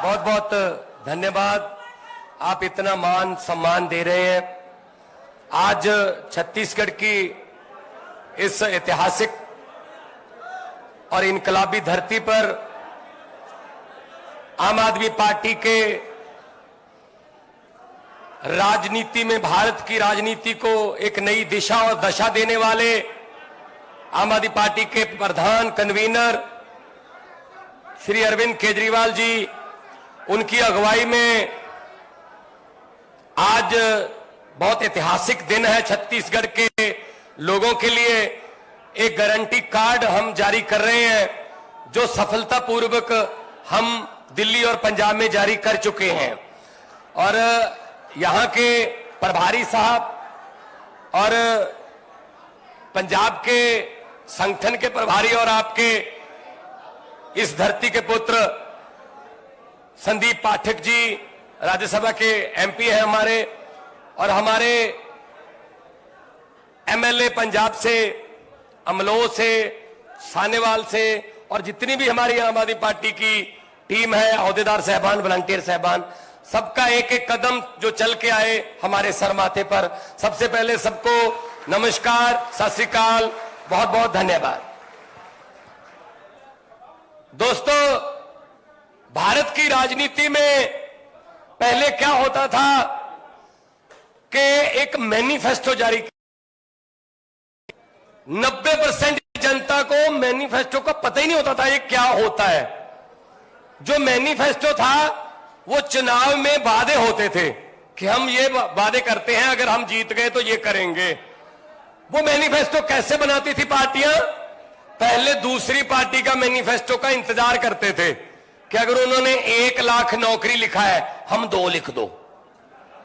बहुत बहुत धन्यवाद। आप इतना मान सम्मान दे रहे हैं। आज छत्तीसगढ़ की इस ऐतिहासिक और इनकलाबी धरती पर आम आदमी पार्टी के राजनीति में, भारत की राजनीति को एक नई दिशा और दशा देने वाले आम आदमी पार्टी के प्रधान कन्वीनर श्री अरविंद केजरीवाल जी, उनकी अगुवाई में आज बहुत ऐतिहासिक दिन है। छत्तीसगढ़ के लोगों के लिए एक गारंटी कार्ड हम जारी कर रहे हैं, जो सफलतापूर्वक हम दिल्ली और पंजाब में जारी कर चुके हैं। और यहां के प्रभारी साहब और पंजाब के संगठन के प्रभारी और आपके इस धरती के पुत्र संदीप पाठक जी राज्यसभा के एमपी हैं हमारे, और हमारे एमएलए पंजाब से, अमलोह से, सानेवाल से, और जितनी भी हमारी आम आदमी पार्टी की टीम है, अहदेदार साहबान, वॉलंटियर साहबान, सबका एक एक कदम जो चल के आए हमारे सर माथे पर। सबसे पहले सबको नमस्कार, सत श्री अकाल, बहुत बहुत धन्यवाद। दोस्तों, भारत की राजनीति में पहले क्या होता था कि एक मैनिफेस्टो जारी, 90% जनता को मैनिफेस्टो का पता ही नहीं होता था ये क्या होता है। जो मैनिफेस्टो था वो चुनाव में वादे होते थे कि हम ये वादे करते हैं, अगर हम जीत गए तो ये करेंगे। वो मैनिफेस्टो कैसे बनाती थी पार्टियां? पहले दूसरी पार्टी का मैनिफेस्टो का इंतजार करते थे कि अगर उन्होंने 1 लाख नौकरी लिखा है, हम 2 लिख दो,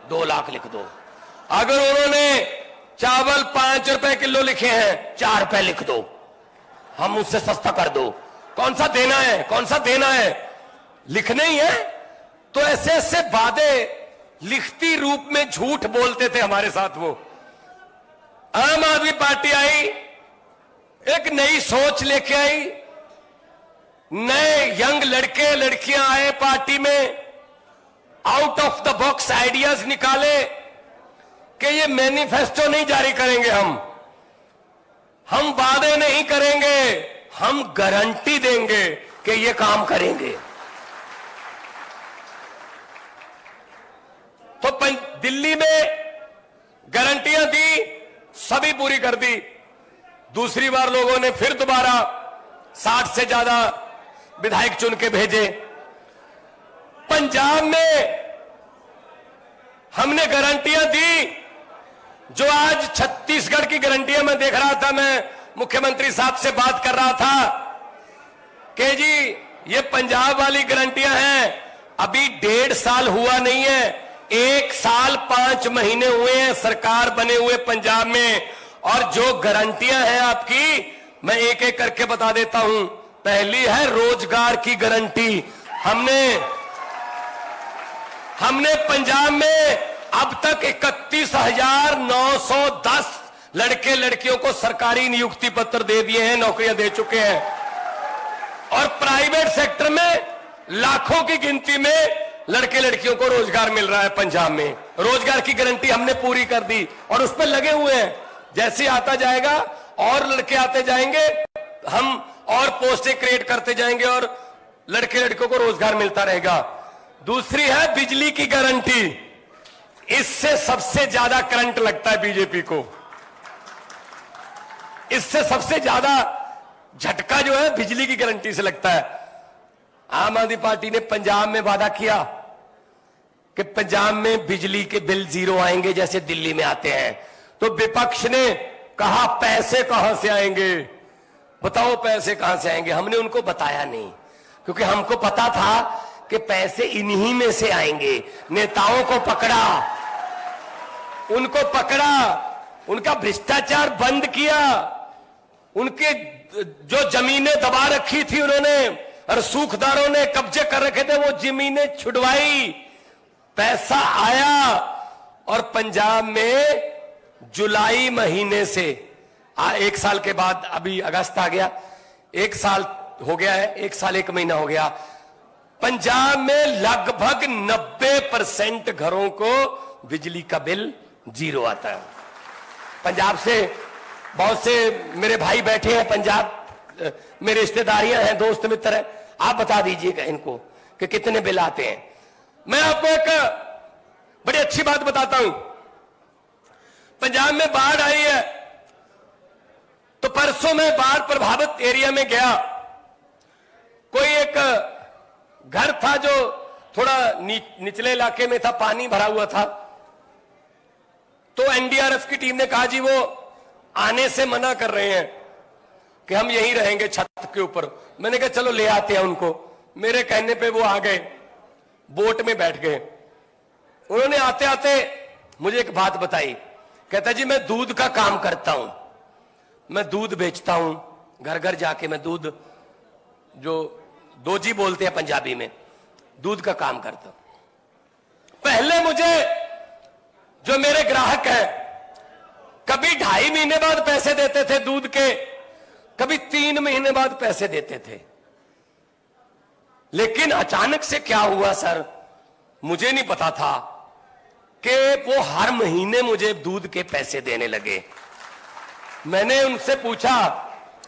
2 लाख लिख दो। अगर उन्होंने चावल 5 रुपए किलो लिखे हैं, 4 रुपए लिख दो, हम उससे सस्ता कर दो। कौन सा देना है, कौन सा देना है, लिखने ही है। तो ऐसे ऐसे वादे लिखती रूप में झूठ बोलते थे हमारे साथ। वो आम आदमी पार्टी आई, एक नई सोच लेके आई, नए यंग लड़के लड़कियां आए पार्टी में, out of the box ideas निकाले कि ये मैनिफेस्टो नहीं जारी करेंगे, हम वादे नहीं करेंगे, हम गारंटी देंगे कि ये काम करेंगे। तो दिल्ली में गारंटियां दी, सभी पूरी कर दी। दूसरी बार लोगों ने फिर दोबारा 60 से ज्यादा विधायक चुन के भेजे। पंजाब में हमने गारंटियां दी, जो आज छत्तीसगढ़ की गारंटियां मैं देख रहा था, मैं मुख्यमंत्री साहब से बात कर रहा था कि जी ये पंजाब वाली गारंटियां हैं, अभी 1.5 साल हुआ नहीं है, 1 साल 5 महीने हुए हैं सरकार बने हुए पंजाब में। और जो गारंटियां हैं आपकी, मैं एक एक करके बता देता हूं। पहली है रोजगार की गारंटी। हमने पंजाब में अब तक 31,910 लड़के लड़कियों को सरकारी नियुक्ति पत्र दे दिए हैं, नौकरियां दे चुके हैं। और प्राइवेट सेक्टर में लाखों की गिनती में लड़के लड़कियों को रोजगार मिल रहा है पंजाब में। रोजगार की गारंटी हमने पूरी कर दी और उस पर लगे हुए हैं। जैसे आता जाएगा और लड़के आते जाएंगे, हम और पोस्टें क्रिएट करते जाएंगे और लड़के लड़कियों को रोजगार मिलता रहेगा। दूसरी है बिजली की गारंटी। इससे सबसे ज्यादा करंट लगता है बीजेपी को, इससे सबसे ज्यादा झटका जो है बिजली की गारंटी से लगता है। आम आदमी पार्टी ने पंजाब में वादा किया कि पंजाब में बिजली के बिल 0 आएंगे जैसे दिल्ली में आते हैं। तो विपक्ष ने कहा पैसे कहां से आएंगे, बताओ पैसे कहां से आएंगे। हमने उनको बताया नहीं, क्योंकि हमको पता था कि पैसे इन्हीं में से आएंगे। नेताओं को पकड़ा, उनको पकड़ा, उनका भ्रष्टाचार बंद किया, उनके जो जमीनें दबा रखी थी उन्होंने और सूखदारों ने कब्जे कर रखे थे, वो जमीनें छुड़वाई, पैसा आया। और पंजाब में जुलाई महीने से 1 साल के बाद, अभी अगस्त आ गया, 1 साल हो गया है, 1 साल 1 महीना हो गया, पंजाब में लगभग 90% घरों को बिजली का बिल जीरो आता है। पंजाब से बहुत से मेरे भाई बैठे हैं, पंजाब मेरे रिश्तेदारियां हैं, दोस्त मित्र हैं, आप बता दीजिएगा इनको कि कितने बिल आते हैं। मैं आपको एक बड़ी अच्छी बात बताता हूं। पंजाब में बाढ़ आई है, तो परसों में बाढ़ प्रभावित एरिया में गया। कोई एक घर था जो थोड़ा निचले इलाके में था, पानी भरा हुआ था। तो एनडीआरएफ की टीम ने कहा जी वो आने से मना कर रहे हैं कि हम यहीं रहेंगे छत के ऊपर। मैंने कहा चलो ले आते हैं उनको। मेरे कहने पे वो आ गए, बोट में बैठ गए। उन्होंने आते आते मुझे एक बात बताई। कहता जी मैं दूध का काम करता हूं, मैं दूध बेचता हूं, घर घर जाके मैं दूध, जो दोजी बोलते हैं पंजाबी में, दूध का काम करता हूं। पहले मुझे जो मेरे ग्राहक हैं कभी 2.5 महीने बाद पैसे देते थे दूध के, कभी 3 महीने बाद पैसे देते थे। लेकिन अचानक से क्या हुआ सर, मुझे नहीं पता था कि वो हर महीने मुझे दूध के पैसे देने लगे। मैंने उनसे पूछा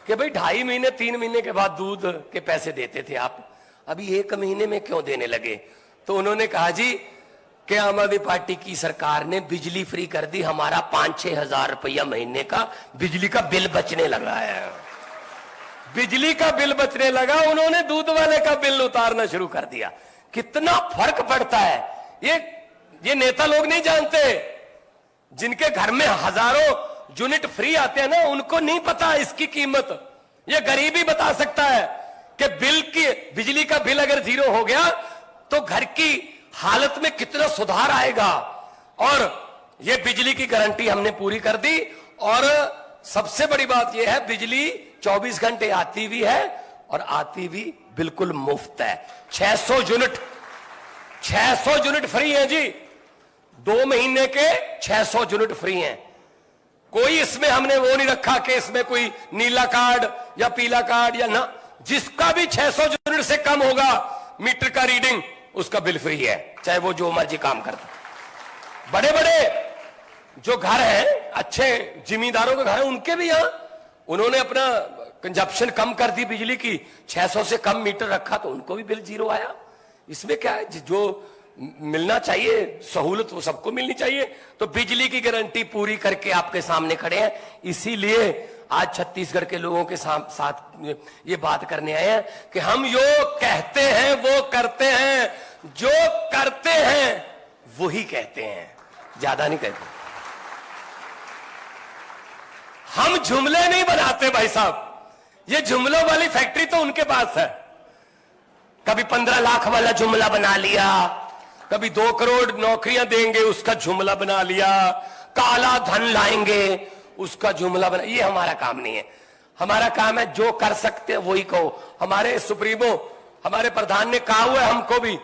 कि भाई 2.5 महीने 3 महीने के बाद दूध के पैसे देते थे आप, अभी 1 महीने में क्यों देने लगे? तो उन्होंने कहा जी कि आम आदमी पार्टी की सरकार ने बिजली फ्री कर दी, हमारा 5-6 हजार रुपया महीने का बिजली का बिल बचने लगा है। बिजली का बिल बचने लगा, उन्होंने दूध वाले का बिल उतारना शुरू कर दिया। कितना फर्क पड़ता है ये नेता लोग नहीं जानते। जिनके घर में हजारों यूनिट फ्री आते हैं ना, उनको नहीं पता इसकी कीमत। ये गरीब ही बता सकता है कि बिजली का बिल अगर 0 हो गया तो घर की हालत में कितना सुधार आएगा। और ये बिजली की गारंटी हमने पूरी कर दी। और सबसे बड़ी बात यह है, बिजली 24 घंटे आती भी है और आती भी बिल्कुल मुफ्त है। 600 यूनिट फ्री है जी, 2 महीने के 600 यूनिट फ्री हैं। कोई इसमें हमने वो नहीं रखा कि इसमें कोई नीला कार्ड या पीला कार्ड या ना, जिसका भी 600 यूनिट से कम होगा मीटर का रीडिंग, उसका बिल फ्री है, चाहे वो जो मर्जी काम करता। बड़े बड़े जो घर हैं, अच्छे जिम्मेदारों के घर हैं, उनके भी यहां उन्होंने अपना कंजप्शन कम कर दी बिजली की, 600 से कम मीटर रखा तो उनको भी बिल 0 आया। इसमें क्या है, जो मिलना चाहिए सहूलत वो सबको मिलनी चाहिए। तो बिजली की गारंटी पूरी करके आपके सामने खड़े हैं। इसीलिए आज छत्तीसगढ़ के लोगों के साथ ये बात करने आए हैं कि हम जो कहते हैं वो करते हैं, जो करते हैं वही कहते हैं, ज्यादा नहीं कहते। हम जुमले नहीं बनाते भाई साहब, ये जुमलों वाली फैक्ट्री तो उनके पास है। कभी 15 लाख वाला जुमला बना लिया, कभी 2 करोड़ नौकरियां देंगे उसका जुमला बना लिया, काला धन लाएंगे उसका जुमला बना। ये हमारा काम नहीं है। हमारा काम है जो कर सकते हैं वही कहो। हमारे सुप्रीमो, हमारे प्रधान ने कहा हुआ है हमको भी,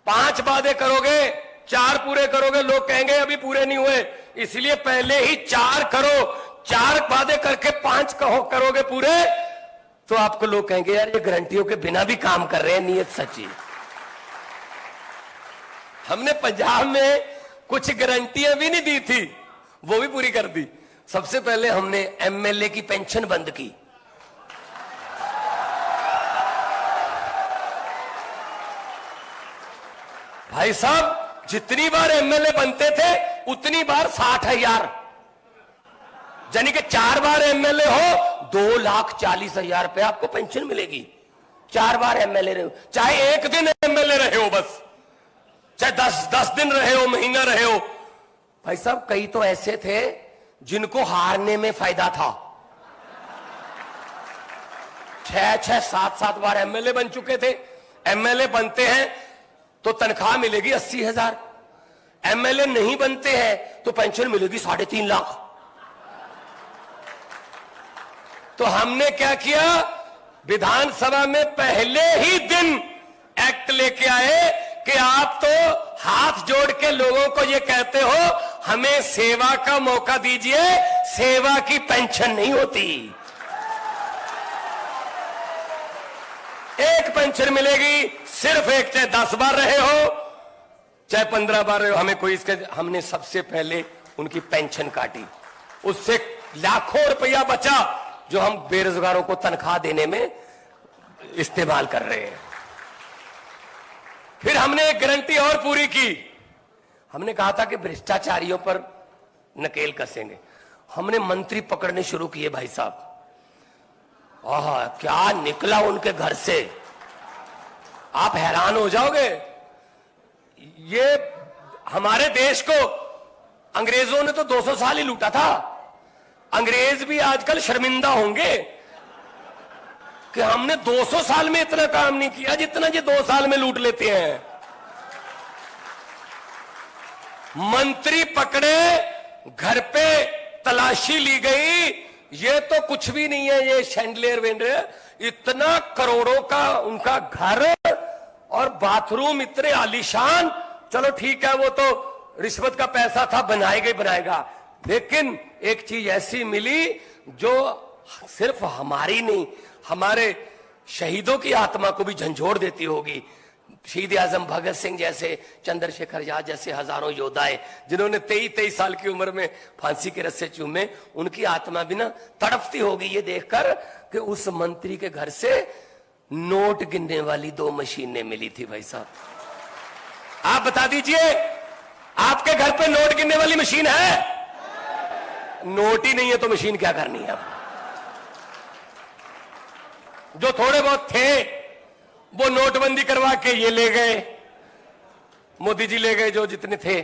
5 वादे करोगे 4 पूरे करोगे, लोग कहेंगे अभी पूरे नहीं हुए, इसलिए पहले ही 4 करो। 4 वादे करके 5 करोगे पूरे, तो आपको लोग कहेंगे यार ये गारंटियों के बिना भी काम कर रहे हैं, नीयत सच्ची। हमने पंजाब में कुछ गारंटियां भी नहीं दी थी, वो भी पूरी कर दी। सबसे पहले हमने एमएलए की पेंशन बंद की। भाई साहब जितनी बार एमएलए बनते थे उतनी बार 60,000, यानी कि 4 बार एमएलए हो 2,40,000 रुपए आपको पेंशन मिलेगी। 4 बार एमएलए रहे हो, चाहे 1 दिन एमएलए रहे हो, बस चाहे 10 दिन रहे हो, महीना रहे हो। भाई साहब कई तो ऐसे थे जिनको हारने में फायदा था। 6-6, 7-7 बार एमएलए बन चुके थे। एमएलए बनते हैं तो तनख्वाह मिलेगी 80,000, एमएलए नहीं बनते हैं तो पेंशन मिलेगी 3.5 लाख। तो हमने क्या किया, विधानसभा में पहले ही दिन एक्ट लेके आए कि आप तो हाथ जोड़ के लोगों को ये कहते हो हमें सेवा का मौका दीजिए, सेवा की पेंशन नहीं होती। एक पेंशन मिलेगी, सिर्फ एक, चाहे 10 बार रहे हो चाहे 15 बार रहे हो। हमें कोई इसके, हमने सबसे पहले उनकी पेंशन काटी, उससे लाखों रुपया बचा जो हम बेरोजगारों को तनख्वाह देने में इस्तेमाल कर रहे हैं। फिर हमने एक गारंटी और पूरी की, हमने कहा था कि भ्रष्टाचारियों पर नकेल कसेंगे। हमने मंत्री पकड़ने शुरू किए भाई साहब। आहा, क्या निकला उनके घर से, आप हैरान हो जाओगे। ये हमारे देश को अंग्रेजों ने तो 200 साल ही लूटा था। अंग्रेज भी आजकल शर्मिंदा होंगे कि हमने 200 साल में इतना काम नहीं किया जितना ये 2 साल में लूट लेते हैं। मंत्री पकड़े, घर पे तलाशी ली गई, ये तो कुछ भी नहीं है, ये शैंडलियर वेंडलियर, इतना करोड़ों का उनका घर और बाथरूम इतने आलीशान। चलो ठीक है, वो तो रिश्वत का पैसा था, बनाएगा, लेकिन एक चीज ऐसी मिली जो सिर्फ हमारी नहीं, हमारे शहीदों की आत्मा को भी झंझोड़ देती होगी। शहीद आजम भगत सिंह जैसे, चंद्रशेखर आजाद जैसे हजारों योद्धाएं जिन्होंने 23 साल की उम्र में फांसी के रस्से चूमे, उनकी आत्मा भी ना तड़पती होगी ये देखकर कि उस मंत्री के घर से नोट गिनने वाली 2 मशीनें मिली थी। भाई साहब, आप बता दीजिए, आपके घर पे नोट गिनने वाली मशीन है? नोट ही नहीं है तो मशीन क्या करनी है? जो थोड़े बहुत थे वो नोटबंदी करवा के ये ले गए, मोदी जी ले गए जो जितने थे।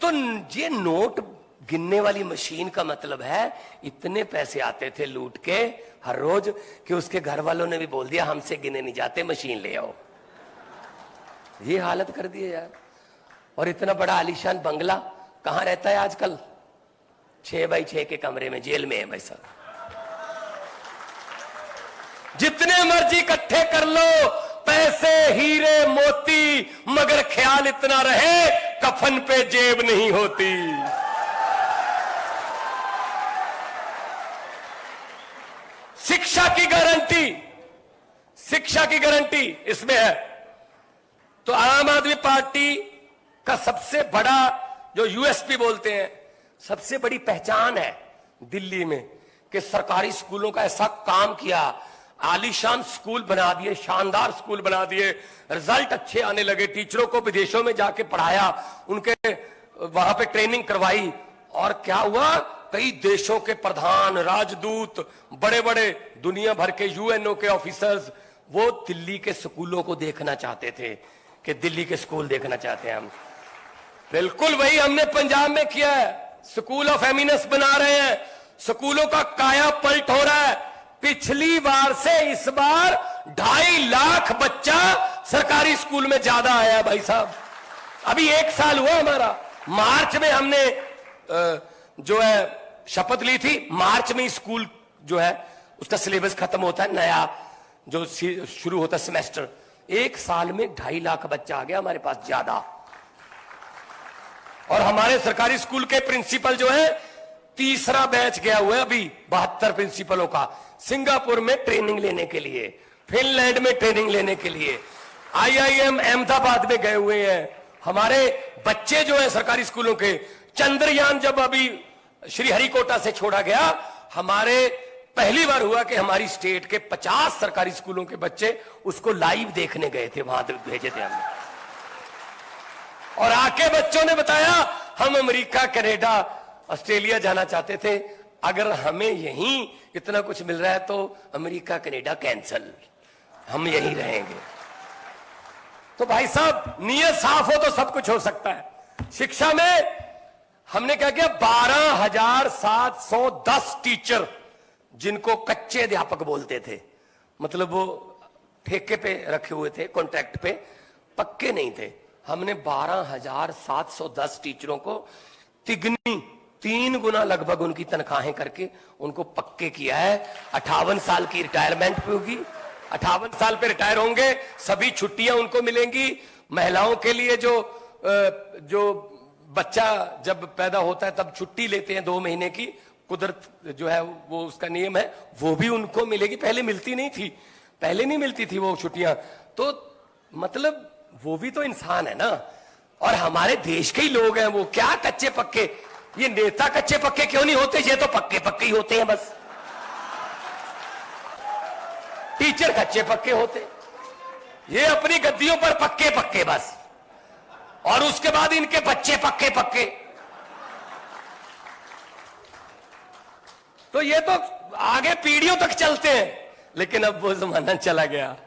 तो ये नोट गिनने वाली मशीन का मतलब है इतने पैसे आते थे लूट के हर रोज कि उसके घर वालों ने भी बोल दिया हमसे गिने नहीं जाते, मशीन ले आओ। ये हालत कर दी है यार। और इतना बड़ा आलीशान बंगला कहां रहता है आजकल? 6 बाई 6 के कमरे में, जेल में है भाई साहब। जितने मर्जी इकट्ठे कर लो पैसे, हीरे मोती, मगर ख्याल इतना रहे कफन पे जेब नहीं होती। शिक्षा की गारंटी इसमें है। तो आम आदमी पार्टी का सबसे बड़ा जो यूएसपी बोलते हैं, सबसे बड़ी पहचान है दिल्ली में कि सरकारी स्कूलों का ऐसा काम किया, आलीशान स्कूल बना दिए, शानदार स्कूल बना दिए, रिजल्ट अच्छे आने लगे, टीचरों को विदेशों में जाके पढ़ाया, उनके वहां पे ट्रेनिंग करवाई। और क्या हुआ, कई देशों के प्रधान, राजदूत, बड़े बड़े दुनिया भर के यूएनओ के ऑफिसर्स वो दिल्ली के स्कूलों को देखना चाहते थे कि दिल्ली के स्कूल देखना चाहते हैं हम। बिल्कुल वही हमने पंजाब में किया है, स्कूल ऑफ एमिनेंस बना रहे हैं, स्कूलों का काया पलट हो रहा है। पिछली बार से इस बार 2.5 लाख बच्चा सरकारी स्कूल में ज्यादा आया भाई साहब। अभी 1 साल हुआ हमारा, मार्च में हमने जो है शपथ ली थी, मार्च में स्कूल जो है उसका सिलेबस खत्म होता है, नया जो शुरू होता है सेमेस्टर। 1 साल में 2.5 लाख बच्चा आ गया हमारे पास ज्यादा। और हमारे सरकारी स्कूल के प्रिंसिपल जो है, 3रा बैच गया हुआ है अभी 72 प्रिंसिपलों का, सिंगापुर में ट्रेनिंग लेने के लिए, फिनलैंड में ट्रेनिंग लेने के लिए, IIM अहमदाबाद में गए हुए हैं। हमारे बच्चे जो है सरकारी स्कूलों के, चंद्रयान जब अभी श्रीहरिकोटा से छोड़ा गया, हमारे पहली बार हुआ कि हमारी स्टेट के 50 सरकारी स्कूलों के बच्चे उसको लाइव देखने गए थे, वहां भेजे थे हमने। और आके बच्चों ने बताया हम अमेरिका, कनाडा, ऑस्ट्रेलिया जाना चाहते थे, अगर हमें यहीं इतना कुछ मिल रहा है तो अमेरिका कनाडा कैंसल, हम यहीं रहेंगे। तो भाई साहब, नीयत साफ हो तो सब कुछ हो सकता है। शिक्षा में हमने क्या किया, 12,710 टीचर जिनको कच्चे अध्यापक बोलते थे, मतलब वो ठेके पे रखे हुए थे, कॉन्ट्रैक्ट पे, पक्के नहीं थे, हमने 12,710 टीचरों को तिगनी 3 गुना लगभग उनकी तनख्वाहें करके उनको पक्के किया है। 58 साल की रिटायरमेंट पे होगी, 58 साल पे रिटायर होंगे, सभी छुट्टियां उनको मिलेंगी। महिलाओं के लिए जो बच्चा जब पैदा होता है तब छुट्टी लेते हैं 2 महीने की, कुदरत जो है वो उसका नियम है, वो भी उनको मिलेगी, पहले मिलती नहीं थी। पहले नहीं मिलती थी वो छुट्टियां। तो मतलब वो भी तो इंसान है ना, और हमारे देश के ही लोग हैं। वो क्या कच्चे पक्के, ये नेता कच्चे पक्के क्यों नहीं होते? ये तो पक्के पक्के ही होते हैं बस। टीचर कच्चे पक्के होते, ये अपनी गद्दियों पर पक्के पक्के बस, और उसके बाद इनके बच्चे पक्के पक्के। तो ये तो आगे पीढ़ियों तक चलते हैं। लेकिन अब वो जमाना चला गया,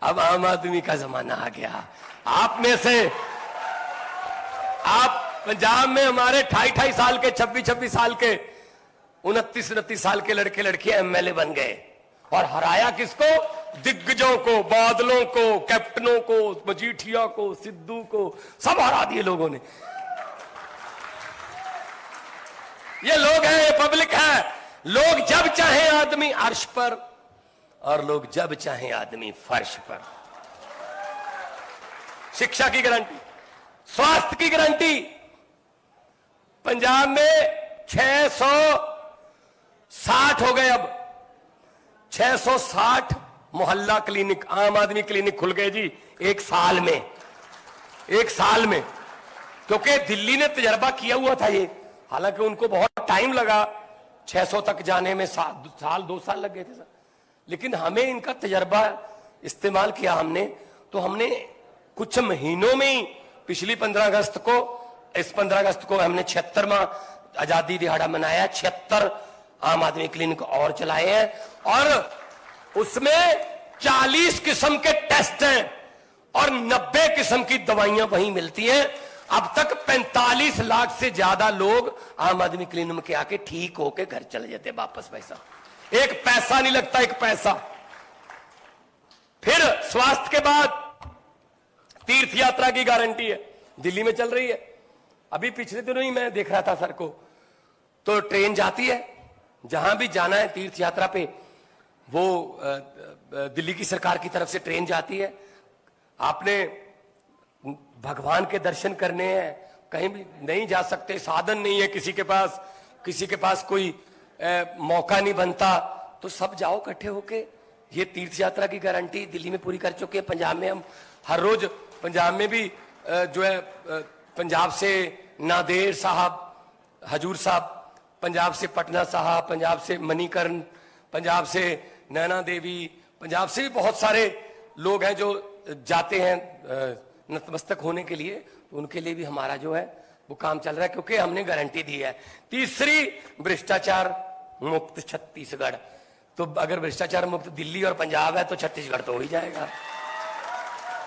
अब आम आदमी का जमाना आ गया। आप में से, आप पंजाब में हमारे 28 साल के, 26 साल के, 29 साल के लड़के लड़कियां एमएलए बन गए, और हराया किसको? दिग्गजों को, बादलों को, कैप्टनों को, मजीठिया को, सिद्धू को, सब हरा दिए लोगों ने। ये लोग हैं, ये पब्लिक है। लोग जब चाहे आदमी अर्श पर, और लोग जब चाहे आदमी फर्श पर। शिक्षा की गारंटी, स्वास्थ्य की गारंटी। पंजाब में 660 हो गए, अब 660 मोहल्ला क्लिनिक, आम आदमी क्लिनिक खुल गए जी एक साल में। एक साल में, क्योंकि दिल्ली ने तजर्बा किया हुआ था ये, हालांकि उनको बहुत टाइम लगा 600 तक जाने में, साल 2 साल लग गए थे सर। लेकिन हमें इनका तजर्बा इस्तेमाल किया हमने, तो हमने कुछ महीनों में ही, पिछली 15 अगस्त को, इस 15 अगस्त को हमने 76वां आजादी दिहाड़ा मनाया। 76 आम आदमी क्लिनिक और चलाए हैं, और उसमें 40 किस्म के टेस्ट हैं और 90 किस्म की दवाइयां वहीं मिलती हैं। अब तक 45 लाख से ज्यादा लोग आम आदमी क्लिनिक के आके ठीक होके घर चले जाते वापस। पैसा, एक पैसा नहीं लगता, एक पैसा। फिर स्वास्थ्य के बाद तीर्थ यात्रा की गारंटी है, दिल्ली में चल रही है। अभी पिछले दिनों ही मैं देख रहा था सर को, तो ट्रेन जाती है, जहां भी जाना है तीर्थ यात्रा पे, वो दिल्ली की सरकार की तरफ से ट्रेन जाती है। आपने भगवान के दर्शन करने हैं, कहीं भी नहीं जा सकते, साधन नहीं है किसी के पास कोई मौका नहीं बनता, तो सब जाओ इकट्ठे होके। ये तीर्थ यात्रा की गारंटी दिल्ली में पूरी कर चुके हैं। पंजाब में हम हर रोज, पंजाब में भी जो है, पंजाब से नादेर साहब, हजूर साहब, पंजाब से पटना साहब, पंजाब से मणिकर्ण, पंजाब से नैना देवी, पंजाब से भी बहुत सारे लोग हैं जो जाते हैं नतमस्तक होने के लिए। तो उनके लिए भी हमारा जो है वो काम चल रहा है, क्योंकि हमने गारंटी दी है। तीसरी, भ्रष्टाचार मुक्त छत्तीसगढ़। तो अगर भ्रष्टाचार मुक्त दिल्ली और पंजाब है, तो छत्तीसगढ़ तो हो ही जाएगा।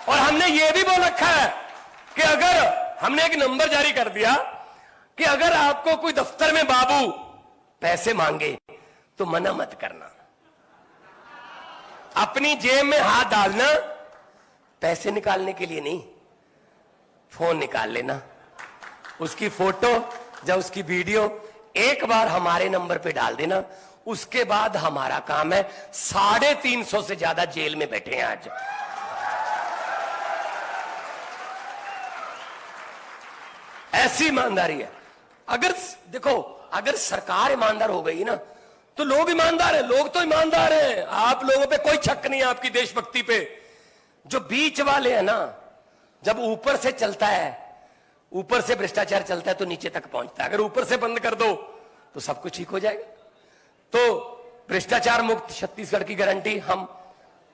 और हमने ये भी बोल रखा है कि अगर, हमने एक नंबर जारी कर दिया कि अगर आपको कोई दफ्तर में बाबू पैसे मांगे तो मना मत करना, अपनी जेब में हाथ डालना, पैसे निकालने के लिए नहीं, फोन निकाल लेना, उसकी फोटो या उसकी वीडियो एक बार हमारे नंबर पे डाल देना। उसके बाद हमारा काम है। 350 से ज्यादा जेल में बैठे हैं आज। ऐसी ईमानदारी है। अगर देखो, अगर सरकार ईमानदार हो गई ना, तो लोग ईमानदार है। लोग तो ईमानदार हैं, आप लोगों पे कोई शक नहीं है, आपकी देशभक्ति पे। जो बीच वाले हैं ना, जब ऊपर से चलता है, ऊपर से भ्रष्टाचार चलता है, तो नीचे तक पहुंचता है। अगर ऊपर से बंद कर दो तो सब कुछ ठीक हो जाएगा। तो भ्रष्टाचार मुक्त छत्तीसगढ़ की गारंटी हम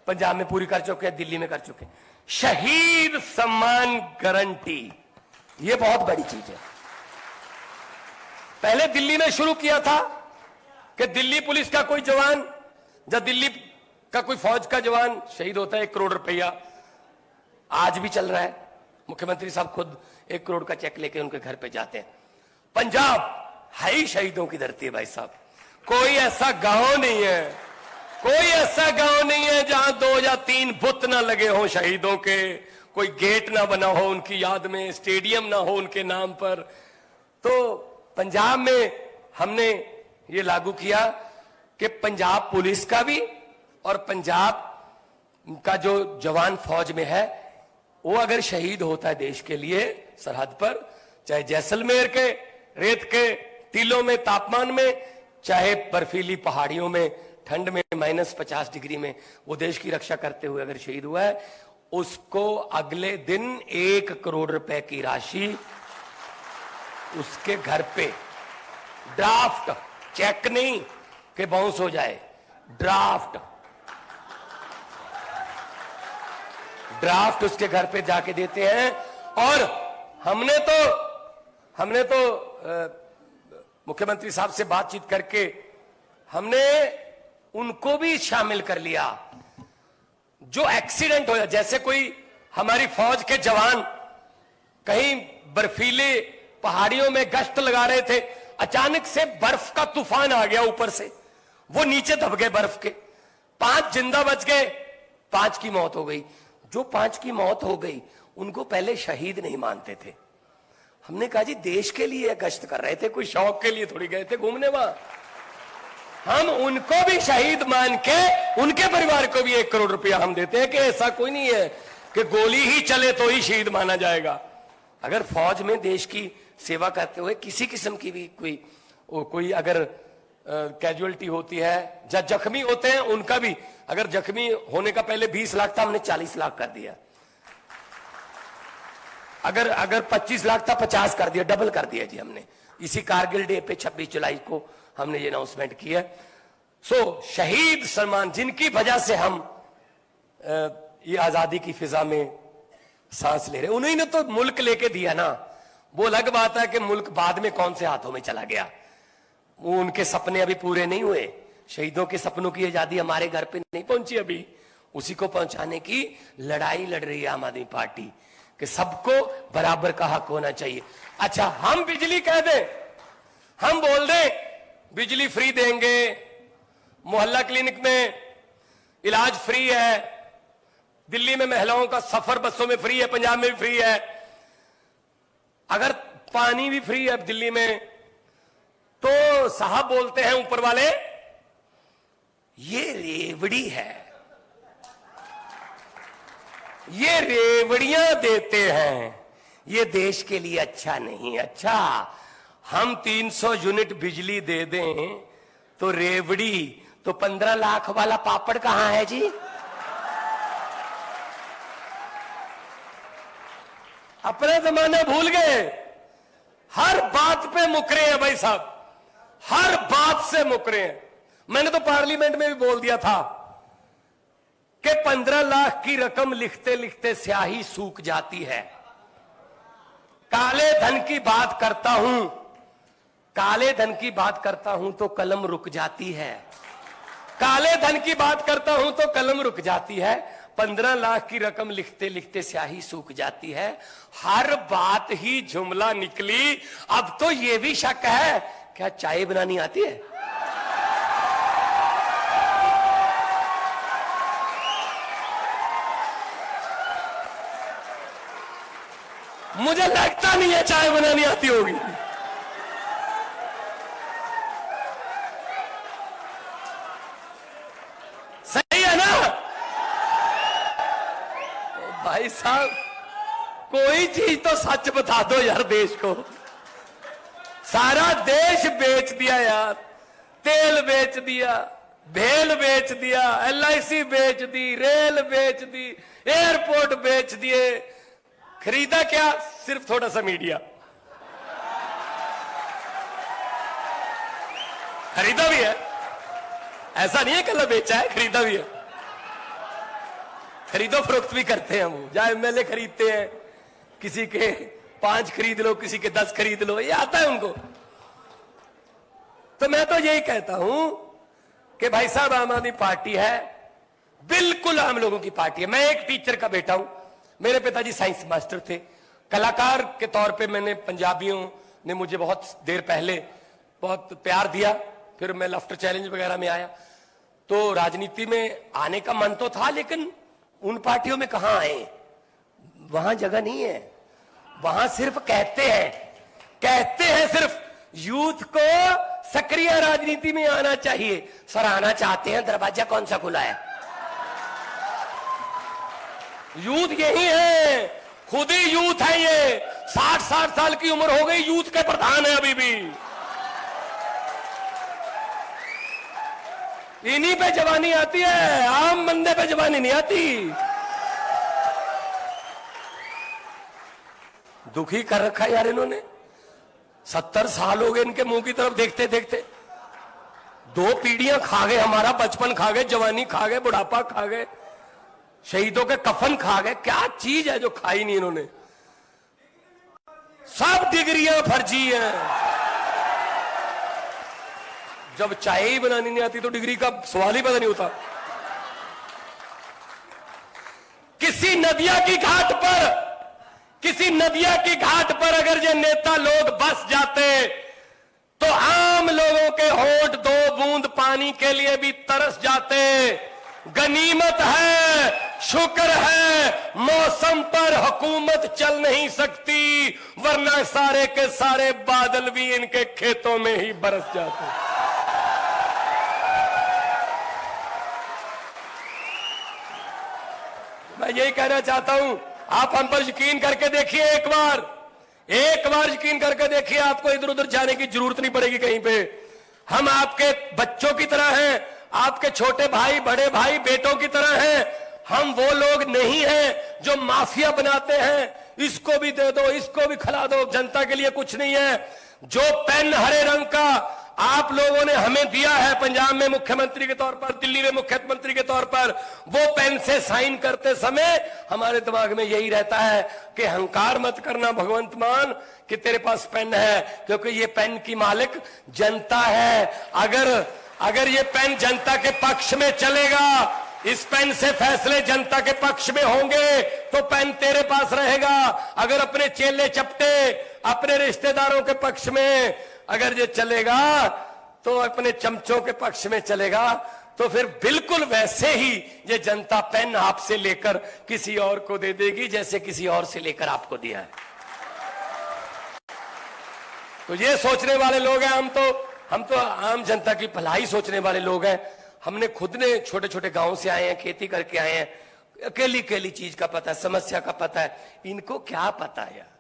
पंजाब में पूरी कर चुके हैं, दिल्ली में कर चुके हैं। शहीद सम्मान गारंटी, ये बहुत बड़ी चीज है। पहले दिल्ली में शुरू किया था कि दिल्ली पुलिस का कोई जवान, जब दिल्ली का कोई फौज का जवान शहीद होता है, 1 करोड़ रुपया आज भी चल रहा है। मुख्यमंत्री साहब खुद 1 करोड़ का चेक लेके उनके घर पे जाते हैं। पंजाब है ही शहीदों की धरती है भाई साहब। कोई ऐसा गांव नहीं है, कोई ऐसा गांव नहीं है जहां 2 या 3 बुत ना लगे हो शहीदों के, कोई गेट ना बना हो उनकी याद में, स्टेडियम ना हो उनके नाम पर। तो पंजाब में हमने ये लागू किया कि पंजाब पुलिस का भी और पंजाब का जो जवान फौज में है, वो अगर शहीद होता है देश के लिए सरहद पर, चाहे जैसलमेर के रेत के टीलों में तापमान में, चाहे बर्फीली पहाड़ियों में ठंड में -50 डिग्री में वो देश की रक्षा करते हुए अगर शहीद हुआ है, उसको अगले दिन 1 करोड़ रुपए की राशि उसके घर पे ड्राफ्ट, चेक नहीं कि बाउंस हो जाए, ड्राफ्ट उसके घर पे जाके देते हैं। और हमने तो मुख्यमंत्री साहब से बातचीत करके हमने उनको भी शामिल कर लिया। जो एक्सीडेंट हो, जैसे कोई हमारी फौज के जवान कहीं बर्फीले पहाड़ियों में गश्त लगा रहे थे, अचानक से बर्फ का तूफान आ गया ऊपर से, वो नीचे दब गए बर्फ के, 5 जिंदा बच गए, 5 की मौत हो गई। जो 5 की मौत हो गई उनको पहले शहीद नहीं मानते थे। हमने कहा जी देश के लिए गश्त कर रहे थे, कोई शौक के लिए थोड़ी गए थे घूमने वहां। हम उनको भी शहीद मान के उनके परिवार को भी 1 करोड़ रुपया हम देते हैं कि ऐसा कोई नहीं है कि गोली ही चले तो ही शहीद माना जाएगा। अगर फौज में देश की सेवा करते हुए किसी किस्म की भी कोई अगर कैजुअलिटी होती है या जख्मी होते हैं, उनका भी अगर जख्मी होने का पहले 20 लाख था, हमने 40 लाख कर दिया। अगर 25 लाख था, 50 कर दिया, डबल कर दिया जी हमने। इसी कारगिल डे पे 26 जुलाई को हमने ये अनाउंसमेंट किया। सो शहीद सम्मान, जिनकी वजह से हम ये आजादी की फिजा में सांस ले रहे, उन्हीं ने तो मुल्क लेके दिया ना। वो अलग बात है कि मुल्क बाद में कौन से हाथों में चला गया, वो उनके सपने अभी पूरे नहीं हुए। शहीदों के सपनों की आजादी हमारे घर पे नहीं पहुंची अभी, उसी को पहुंचाने की लड़ाई लड़ रही है आम आदमी पार्टी कि सबको बराबर का हक होना चाहिए। अच्छा, हम बिजली कह दें, हम बोल दें बिजली फ्री देंगे, मोहल्ला क्लिनिक में इलाज फ्री है, दिल्ली में महिलाओं का सफर बसों में फ्री है, पंजाब में भी फ्री है, अगर पानी भी फ्री है दिल्ली में, तो साहब बोलते हैं ऊपर वाले ये रेवड़ी है, ये रेवड़ियां देते हैं, ये देश के लिए अच्छा नहीं। अच्छा, हम 300 यूनिट बिजली दे दें तो रेवड़ी, तो 15 लाख वाला पापड़ कहां है जी? अपना जमाना भूल गए, हर बात पे मुकरे हैं भाई साहब, हर बात से मुकरे हैं। मैंने तो पार्लियामेंट में भी बोल दिया था कि 15 लाख की रकम लिखते लिखते स्याही सूख जाती है। काले धन की बात करता हूं, काले धन की बात करता हूं तो कलम रुक जाती है, काले धन की बात करता हूं तो कलम रुक जाती है। 15 लाख की रकम लिखते लिखते स्याही सूख जाती है। हर बात ही जुमला निकली। अब तो यह भी शक है, क्या चाय बनानी आती है? मुझे लगता नहीं है चाय बनानी आती होगी। सही है ना भाई साहब? कोई चीज तो सच बता दो यार देश को। सारा देश बेच दिया यार, तेल बेच दिया, भेल बेच दिया, LIC बेच दी, रेल बेच दी, एयरपोर्ट बेच दिए। खरीदा क्या? सिर्फ थोड़ा सा मीडिया। खरीदा भी है, ऐसा नहीं है कल बेचा है, खरीदा भी है। खरीदो फरोख्त भी करते हैं वो, जहां MLA खरीदते हैं, किसी के 5 खरीद लो, किसी के 10 खरीद लो, ये आता है उनको। तो मैं तो यही कहता हूं कि भाई साहब आम आदमी पार्टी है, बिल्कुल आम लोगों की पार्टी है। मैं एक टीचर का बेटा हूं, मेरे पिताजी साइंस मास्टर थे। कलाकार के तौर पे मैंने, पंजाबियों ने मुझे बहुत देर पहले बहुत प्यार दिया, फिर मैं लाफ्टर चैलेंज वगैरह में आया। तो राजनीति में आने का मन तो था, लेकिन उन पार्टियों में कहां आए, वहां जगह नहीं है। वहां सिर्फ कहते हैं सिर्फ यूथ को सक्रिय राजनीति में आना चाहिए। सर आना चाहते हैं, दरवाजा कौन सा खुला है? यूथ यही है, खुद ही यूथ है ये। 60 साल की उम्र हो गई, यूथ के प्रधान है अभी भी। इन्हीं पे जवानी आती है, आम बंदे पे जवानी नहीं आती। दुखी कर रखा यार इन्होंने। 70 साल हो गए इनके मुंह की तरफ देखते देखते। 2 पीढ़ियां खा गए, हमारा बचपन खा गए, जवानी खा गए, बुढ़ापा खा गए, शहीदों के कफन खा गए। क्या चीज है जो खाई नहीं इन्होंने? सब डिग्रियां फर्जी हैं। जब चाय ही बनानी नहीं आती तो डिग्री का सवाल ही पता नहीं होता। किसी नदिया की घाट पर अगर ये नेता लोग बस जाते तो आम लोगों के होंठ 2 बूंद पानी के लिए भी तरस जाते। गनीमत है, शुक्र है, मौसम पर हुकूमत चल नहीं सकती, वरना सारे के सारे बादल भी इनके खेतों में ही बरस जाते। मैं यही कहना चाहता हूं, आप हम पर यकीन करके देखिए, एक बार यकीन करके देखिए, आपको इधर उधर जाने की जरूरत नहीं पड़ेगी कहीं पे। हम आपके बच्चों की तरह हैं, आपके छोटे भाई, बड़े भाई, बेटों की तरह हैं। हम वो लोग नहीं हैं जो माफिया बनाते हैं, इसको भी दे दो, इसको भी खिला दो, जनता के लिए कुछ नहीं है। जो पेन हरे रंग का आप लोगों ने हमें दिया है पंजाब में मुख्यमंत्री के तौर पर, दिल्ली में मुख्यमंत्री के तौर पर, वो पेन से साइन करते समय हमारे दिमाग में यही रहता है कि अहंकार मत करना भगवंत मान कि तेरे पास पेन है, क्योंकि ये पेन की मालिक जनता है। अगर ये पेन जनता के पक्ष में चलेगा, इस पेन से फैसले जनता के पक्ष में होंगे, तो पेन तेरे पास रहेगा। अगर अपने चेले चपटे, अपने रिश्तेदारों के पक्ष में अगर ये चलेगा, तो अपने चमचों के पक्ष में चलेगा, तो फिर बिल्कुल वैसे ही ये जनता पेन आपसे लेकर किसी और को दे देगी, जैसे किसी और से लेकर आपको दिया है। तो ये सोचने वाले लोग हैं, हम तो आम जनता की भलाई सोचने वाले लोग हैं। हमने खुद ने छोटे छोटे गांव से आए हैं, खेती करके आए हैं, अकेली चीज का पता है, समस्या का पता है। इनको क्या पता है यार?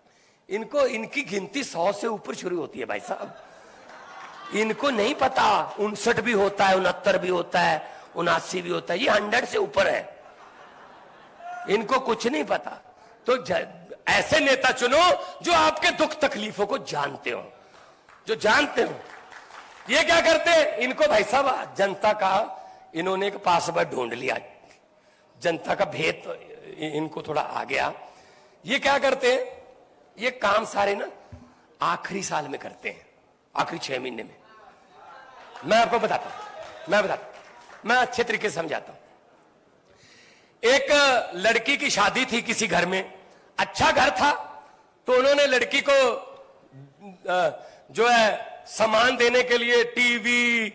इनकी गिनती 100 से ऊपर शुरू होती है भाई साहब। इनको नहीं पता 59 भी होता है, 69 भी होता है, 79 भी होता है, ये 100 से ऊपर है। इनको कुछ नहीं पता। तो ऐसे नेता चुनो जो आपके दुख तकलीफों को जानते हो, जो जानते हो। ये क्या करते हैं? इनको भाई साहब जनता का इन्होंने एक पासवर्ड ढूंढ लिया, जनता का भेद इनको थोड़ा आ गया। ये क्या करते हैं? ये काम सारे ना आखिरी साल में करते हैं, आखिरी 6 महीने में। मैं आपको बताता हूं, मैं अच्छे तरीके से समझाता हूं। एक लड़की की शादी थी किसी घर में, अच्छा घर था, तो उन्होंने लड़की को जो है सामान देने के लिए टीवी,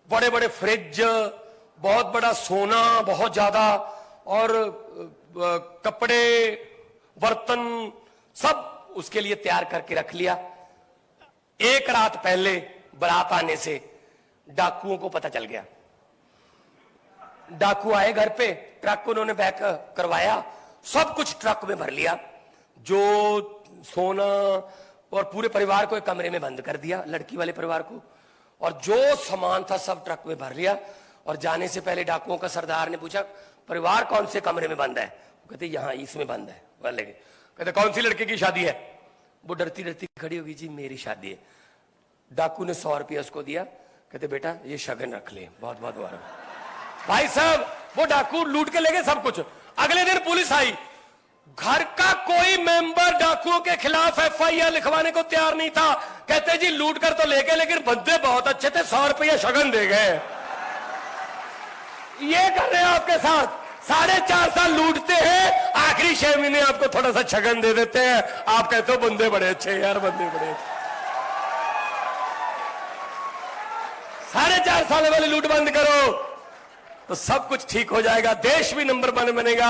बड़े बड़े फ्रिज, बहुत बड़ा सोना, बहुत ज्यादा, और कपड़े, बर्तन, सब उसके लिए तैयार करके रख लिया। एक रात पहले बारात आने से डाकुओं को पता चल गया। डाकू आए घर पे, ट्रक उन्होंने बैक करवाया, सब कुछ ट्रक में भर लिया, जो सोना, और पूरे परिवार को एक कमरे में बंद कर दिया, लड़की वाले परिवार को, और जो सामान था सब ट्रक में भर लिया। और जाने से पहले डाकुओं का सरदार ने पूछा, परिवार कौन से कमरे में बंद है? कहते यहां इसमें बंद है। वाले कहते कौन सी लड़की की शादी है? वो डरती डरती खड़ी होगी, जी मेरी शादी है। डाकू ने 100 रुपया उसको दिया, कहते बेटा ये शगन रख ले, बहुत बहुत मुबारक। भाई साहब वो डाकू लूट के ले गए सब कुछ। अगले दिन पुलिस आई, घर का कोई मेंबर डाकुओं के खिलाफ FIR लिखवाने को तैयार नहीं था। कहते जी लूट कर तो ले गए, लेकिन बंदे बहुत अच्छे थे, 100 रुपया शगन दे गए। ये कर रहे हैं आपके साथ, 4.5 साल लूटते हैं, आखिरी 6 महीने आपको थोड़ा सा शगन दे देते हैं। आप कहते हो बंदे बड़े अच्छे यार, बंदे बड़े अच्छे। 4.5 साल वाली लूट बंद करो तो सब कुछ ठीक हो जाएगा, देश भी नंबर 1 बनेगा,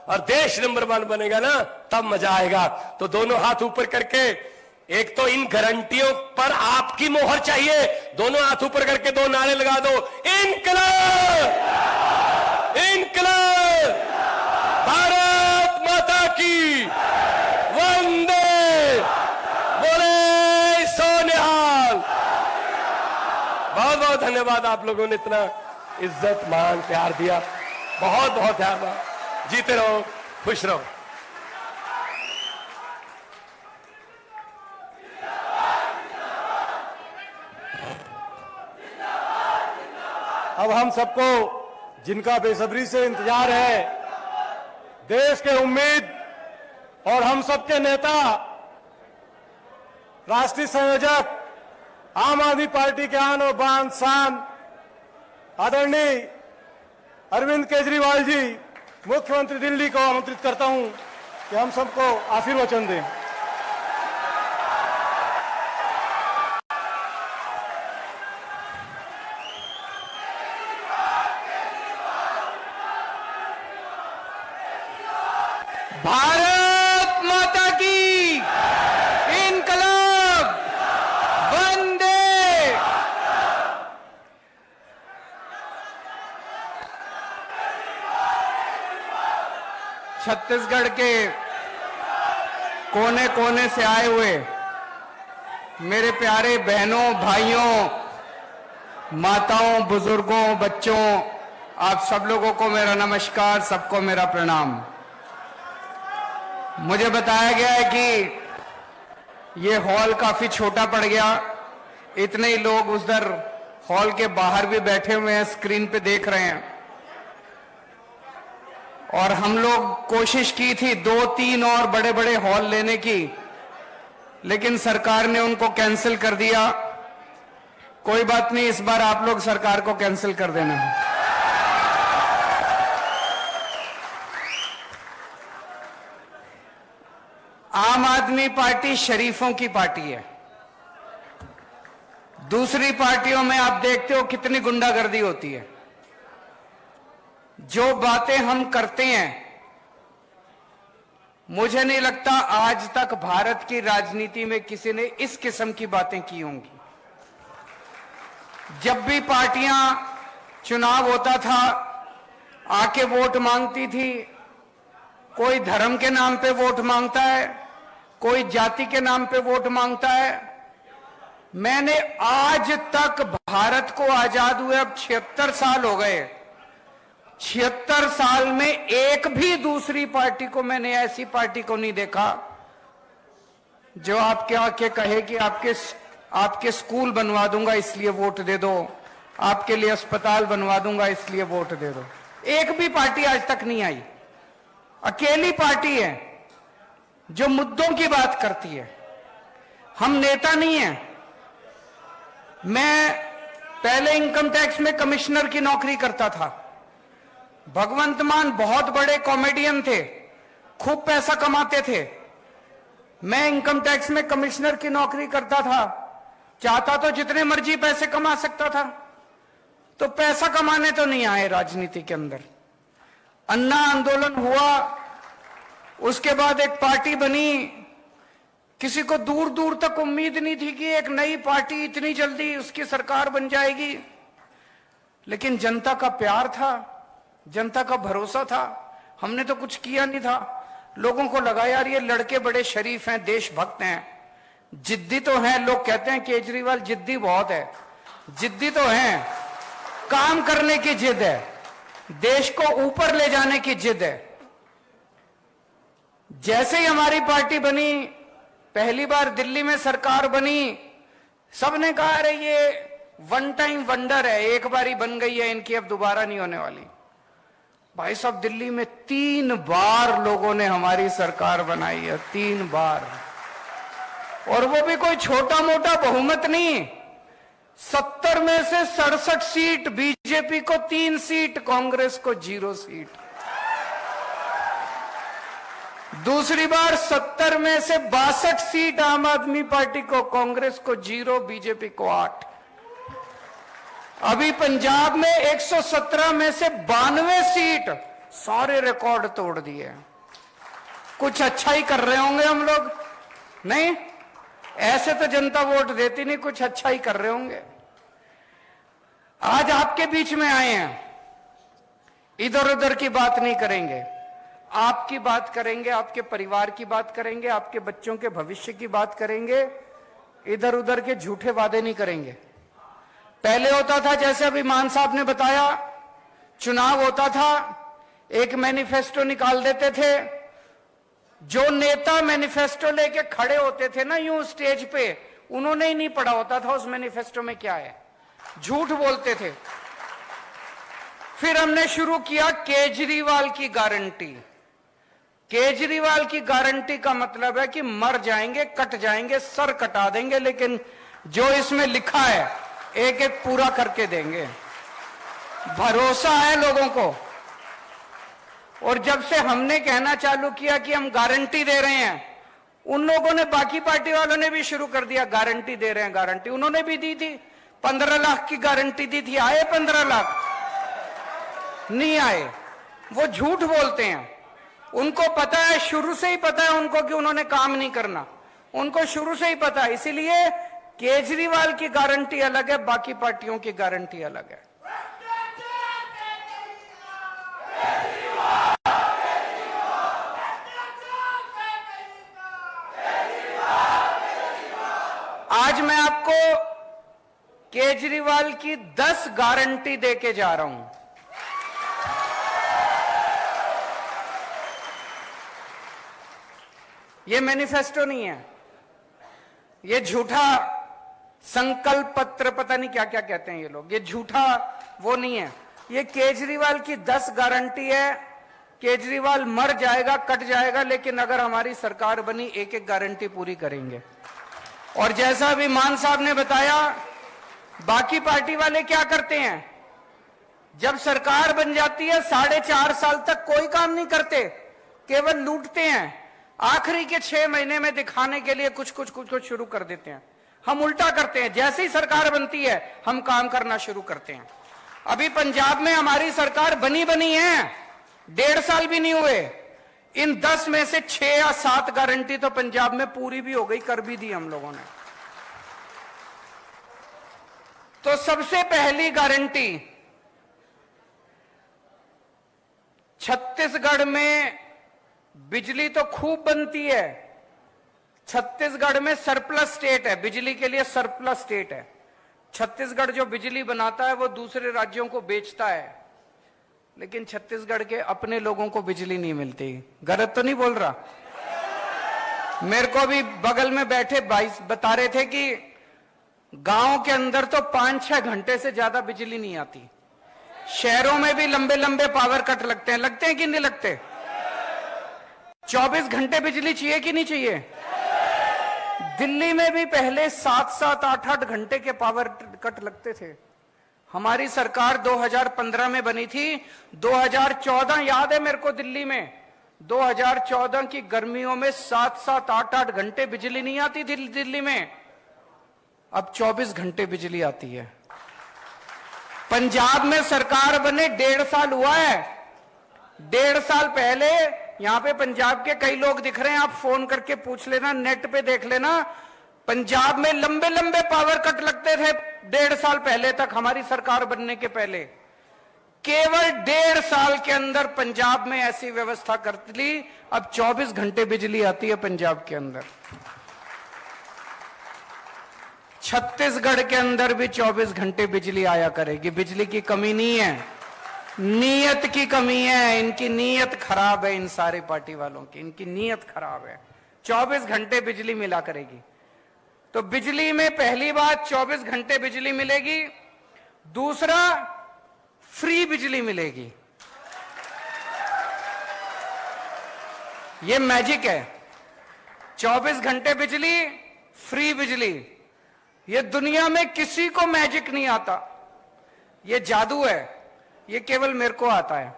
और देश नंबर 1 बनेगा ना तब मजा आएगा। तो दोनों हाथ ऊपर करके, एक तो इन गारंटियों पर आपकी मोहर चाहिए, दोनों हाथ ऊपर करके 2 नारे लगा दो, इनकलाब, इनकलाब, भारत माता की, वंदे, बोले सोनिहाल। बहुत बहुत धन्यवाद आप लोगों ने इज्जत मान प्यार दिया। बहुत बहुत धन्यवाद। जीते रहो, खुश रहो। अब हम सबको जिनका बेसब्री से इंतजार है, देश के उम्मीद और हम सबके नेता, राष्ट्रीय संयोजक, आम आदमी पार्टी के आन और बान शान आदरणीय अरविंद केजरीवाल जी, मुख्यमंत्री दिल्ली को आमंत्रित करता हूं कि हम सबको आशीर्वचन दें। भारत माता की इनकलाब, वंदे। छत्तीसगढ़ के कोने कोने से आए हुए मेरे प्यारे बहनों, भाइयों, माताओं, बुजुर्गों, बच्चों, आप सब लोगों को मेरा नमस्कार, सबको मेरा प्रणाम। मुझे बताया गया है कि ये हॉल काफी छोटा पड़ गया, इतने ही लोग उधर हॉल के बाहर भी बैठे हुए हैं, स्क्रीन पे देख रहे हैं। और हम लोग कोशिश की थी 2-3 और बड़े बड़े हॉल लेने की, लेकिन सरकार ने उनको कैंसिल कर दिया। कोई बात नहीं, इस बार आप लोग सरकार को कैंसिल कर देना। आम आदमी पार्टी शरीफों की पार्टी है। दूसरी पार्टियों में आप देखते हो कितनी गुंडागर्दी होती है। जो बातें हम करते हैं, मुझे नहीं लगता आज तक भारत की राजनीति में किसी ने इस किस्म की बातें की होंगी। जब भी पार्टियां चुनाव होता था, आके वोट मांगती थी। कोई धर्म के नाम पे वोट मांगता है, कोई जाति के नाम पे वोट मांगता है। मैंने आज तक भारत को आजाद हुए अब 76 साल हो गए, 76 साल में एक भी दूसरी पार्टी को मैंने ऐसी पार्टी को नहीं देखा जो आपके आके कहे कि आपके स्कूल बनवा दूंगा इसलिए वोट दे दो, आपके लिए अस्पताल बनवा दूंगा इसलिए वोट दे दो। एक भी पार्टी आज तक नहीं आई। अकेली पार्टी है जो मुद्दों की बात करती है। हम नेता नहीं हैं। मैं पहले इनकम टैक्स में कमिश्नर की नौकरी करता था। भगवंत मान बहुत बड़े कॉमेडियन थे, खूब पैसा कमाते थे। मैं इनकम टैक्स में कमिश्नर की नौकरी करता था, चाहता तो जितने मर्जी पैसे कमा सकता था। तो पैसा कमाने तो नहीं आए राजनीति के अंदर। अन्ना आंदोलन हुआ, उसके बाद एक पार्टी बनी। किसी को दूर दूर तक उम्मीद नहीं थी कि एक नई पार्टी इतनी जल्दी उसकी सरकार बन जाएगी, लेकिन जनता का प्यार था, जनता का भरोसा था। हमने तो कुछ किया नहीं था। लोगों को लगा यार ये लड़के बड़े शरीफ हैं, देशभक्त हैं, जिद्दी तो हैं। लोग कहते हैं केजरीवाल जिद्दी बहुत है, जिद्दी तो हैं, काम करने की जिद है, देश को ऊपर ले जाने की जिद है। जैसे ही हमारी पार्टी बनी, पहली बार दिल्ली में सरकार बनी, सबने कहा अरे ये वन टाइम वंडर है, एक बार ही बन गई है, इनकी अब दोबारा नहीं होने वाली। भाई साहब, दिल्ली में 3 बार लोगों ने हमारी सरकार बनाई है, 3 बार। और वो भी कोई छोटा मोटा बहुमत नहीं। 70 में से 67 सीट बीजेपी को, 3 सीट कांग्रेस को, 0 सीट। दूसरी बार 70 में से 62 सीट आम आदमी पार्टी को, कांग्रेस को 0, बीजेपी को 8। अभी पंजाब में 117 में से 92 सीट, सारे रिकॉर्ड तोड़ दिए। कुछ अच्छा ही कर रहे होंगे हम लोग, नहीं? ऐसे तो जनता वोट देती नहीं, कुछ अच्छा ही कर रहे होंगे। आज आपके बीच में आए हैं, इधर उधर की बात नहीं करेंगे, आपकी बात करेंगे, आपके परिवार की बात करेंगे, आपके बच्चों के भविष्य की बात करेंगे। इधर उधर के झूठे वादे नहीं करेंगे। पहले होता था, जैसे अभी मान साहब ने बताया, चुनाव होता था, एक मैनिफेस्टो निकाल देते थे। जो नेता मैनिफेस्टो लेके खड़े होते थे ना यूं स्टेज पे, उन्होंने ही नहीं पढ़ा होता था उस मैनिफेस्टो में क्या है, झूठ बोलते थे। फिर हमने शुरू किया केजरीवाल की गारंटी। केजरीवाल की गारंटी का मतलब है कि मर जाएंगे, कट जाएंगे, सर कटा देंगे, लेकिन जो इसमें लिखा है एक एक पूरा करके देंगे। भरोसा है लोगों को। और जब से हमने कहना चालू किया कि हम गारंटी दे रहे हैं, उन लोगों ने, बाकी पार्टी वालों ने भी शुरू कर दिया गारंटी दे रहे हैं, गारंटी। उन्होंने भी दी थी, 15 लाख की गारंटी दी थी। आए 15 लाख? नहीं आए। वो झूठ बोलते हैं। उनको पता है, शुरू से ही पता है उनको कि उन्होंने काम नहीं करना। उनको शुरू से ही पता है। इसीलिए केजरीवाल की गारंटी अलग है, बाकी पार्टियों की गारंटी अलग है। आज मैं आपको केजरीवाल की 10 गारंटी देके जा रहा हूं। ये मैनिफेस्टो नहीं है, ये झूठा संकल्प पत्र, पता नहीं क्या क्या कहते हैं ये लोग, ये झूठा वो नहीं है। ये केजरीवाल की 10 गारंटी है। केजरीवाल मर जाएगा, कट जाएगा, लेकिन अगर हमारी सरकार बनी एक एक गारंटी पूरी करेंगे। और जैसा अभी मान साहब ने बताया, बाकी पार्टी वाले क्या करते हैं, जब सरकार बन जाती है 4.5 साल तक कोई काम नहीं करते, केवल लूटते हैं। आखिरी के 6 महीने में दिखाने के लिए कुछ कुछ शुरू कर देते हैं। हम उल्टा करते हैं, जैसे ही सरकार बनती है हम काम करना शुरू करते हैं। अभी पंजाब में हमारी सरकार बनी है, 1.5 साल भी नहीं हुए। इन 10 में से 6 या 7 गारंटी तो पंजाब में पूरी भी हो गई, कर भी दी हम लोगों ने। तो सबसे पहली गारंटी, छत्तीसगढ़ में बिजली तो खूब बनती है। छत्तीसगढ़ में सरप्लस स्टेट है, बिजली के लिए सरप्लस स्टेट है। छत्तीसगढ़ जो बिजली बनाता है वो दूसरे राज्यों को बेचता है, लेकिन छत्तीसगढ़ के अपने लोगों को बिजली नहीं मिलती। गलत तो नहीं बोल रहा? मेरे को भी बगल में बैठे भाई बता रहे थे कि गांव के अंदर तो 5-6 घंटे से ज्यादा बिजली नहीं आती। शहरों में भी लंबे लंबे पावर कट लगते हैं कि नहीं लगते? 24 घंटे बिजली चाहिए कि नहीं चाहिए? दिल्ली में भी पहले 7-7, 8-8 घंटे के पावर कट लगते थे। हमारी सरकार 2015 में बनी थी। 2014 याद है मेरे को, दिल्ली में 2014 की गर्मियों में 7-7, 8-8 घंटे बिजली नहीं आती थी दिल्ली में। अब 24 घंटे बिजली आती है। पंजाब में सरकार बने 1.5 साल हुआ है। 1.5 साल पहले यहां पे पंजाब के कई लोग दिख रहे हैं, आप फोन करके पूछ लेना, नेट पे देख लेना। पंजाब में लंबे लंबे पावर कट लगते थे 1.5 साल पहले तक, हमारी सरकार बनने के पहले। केवल 1.5 साल के अंदर पंजाब में ऐसी व्यवस्था कर ली, अब 24 घंटे बिजली आती है पंजाब के अंदर। छत्तीसगढ़ के अंदर भी 24 घंटे बिजली आया करेगी। बिजली की कमी नहीं है, नीयत की कमी है। इनकी नीयत खराब है, इन सारे पार्टी वालों की, इनकी नीयत खराब है। 24 घंटे बिजली मिला करेगी। तो बिजली में पहली बात 24 घंटे बिजली मिलेगी। दूसरा, फ्री बिजली मिलेगी। ये मैजिक है, 24 घंटे बिजली, फ्री बिजली। ये दुनिया में किसी को मैजिक नहीं आता, ये जादू है, ये केवल मेरे को आता है।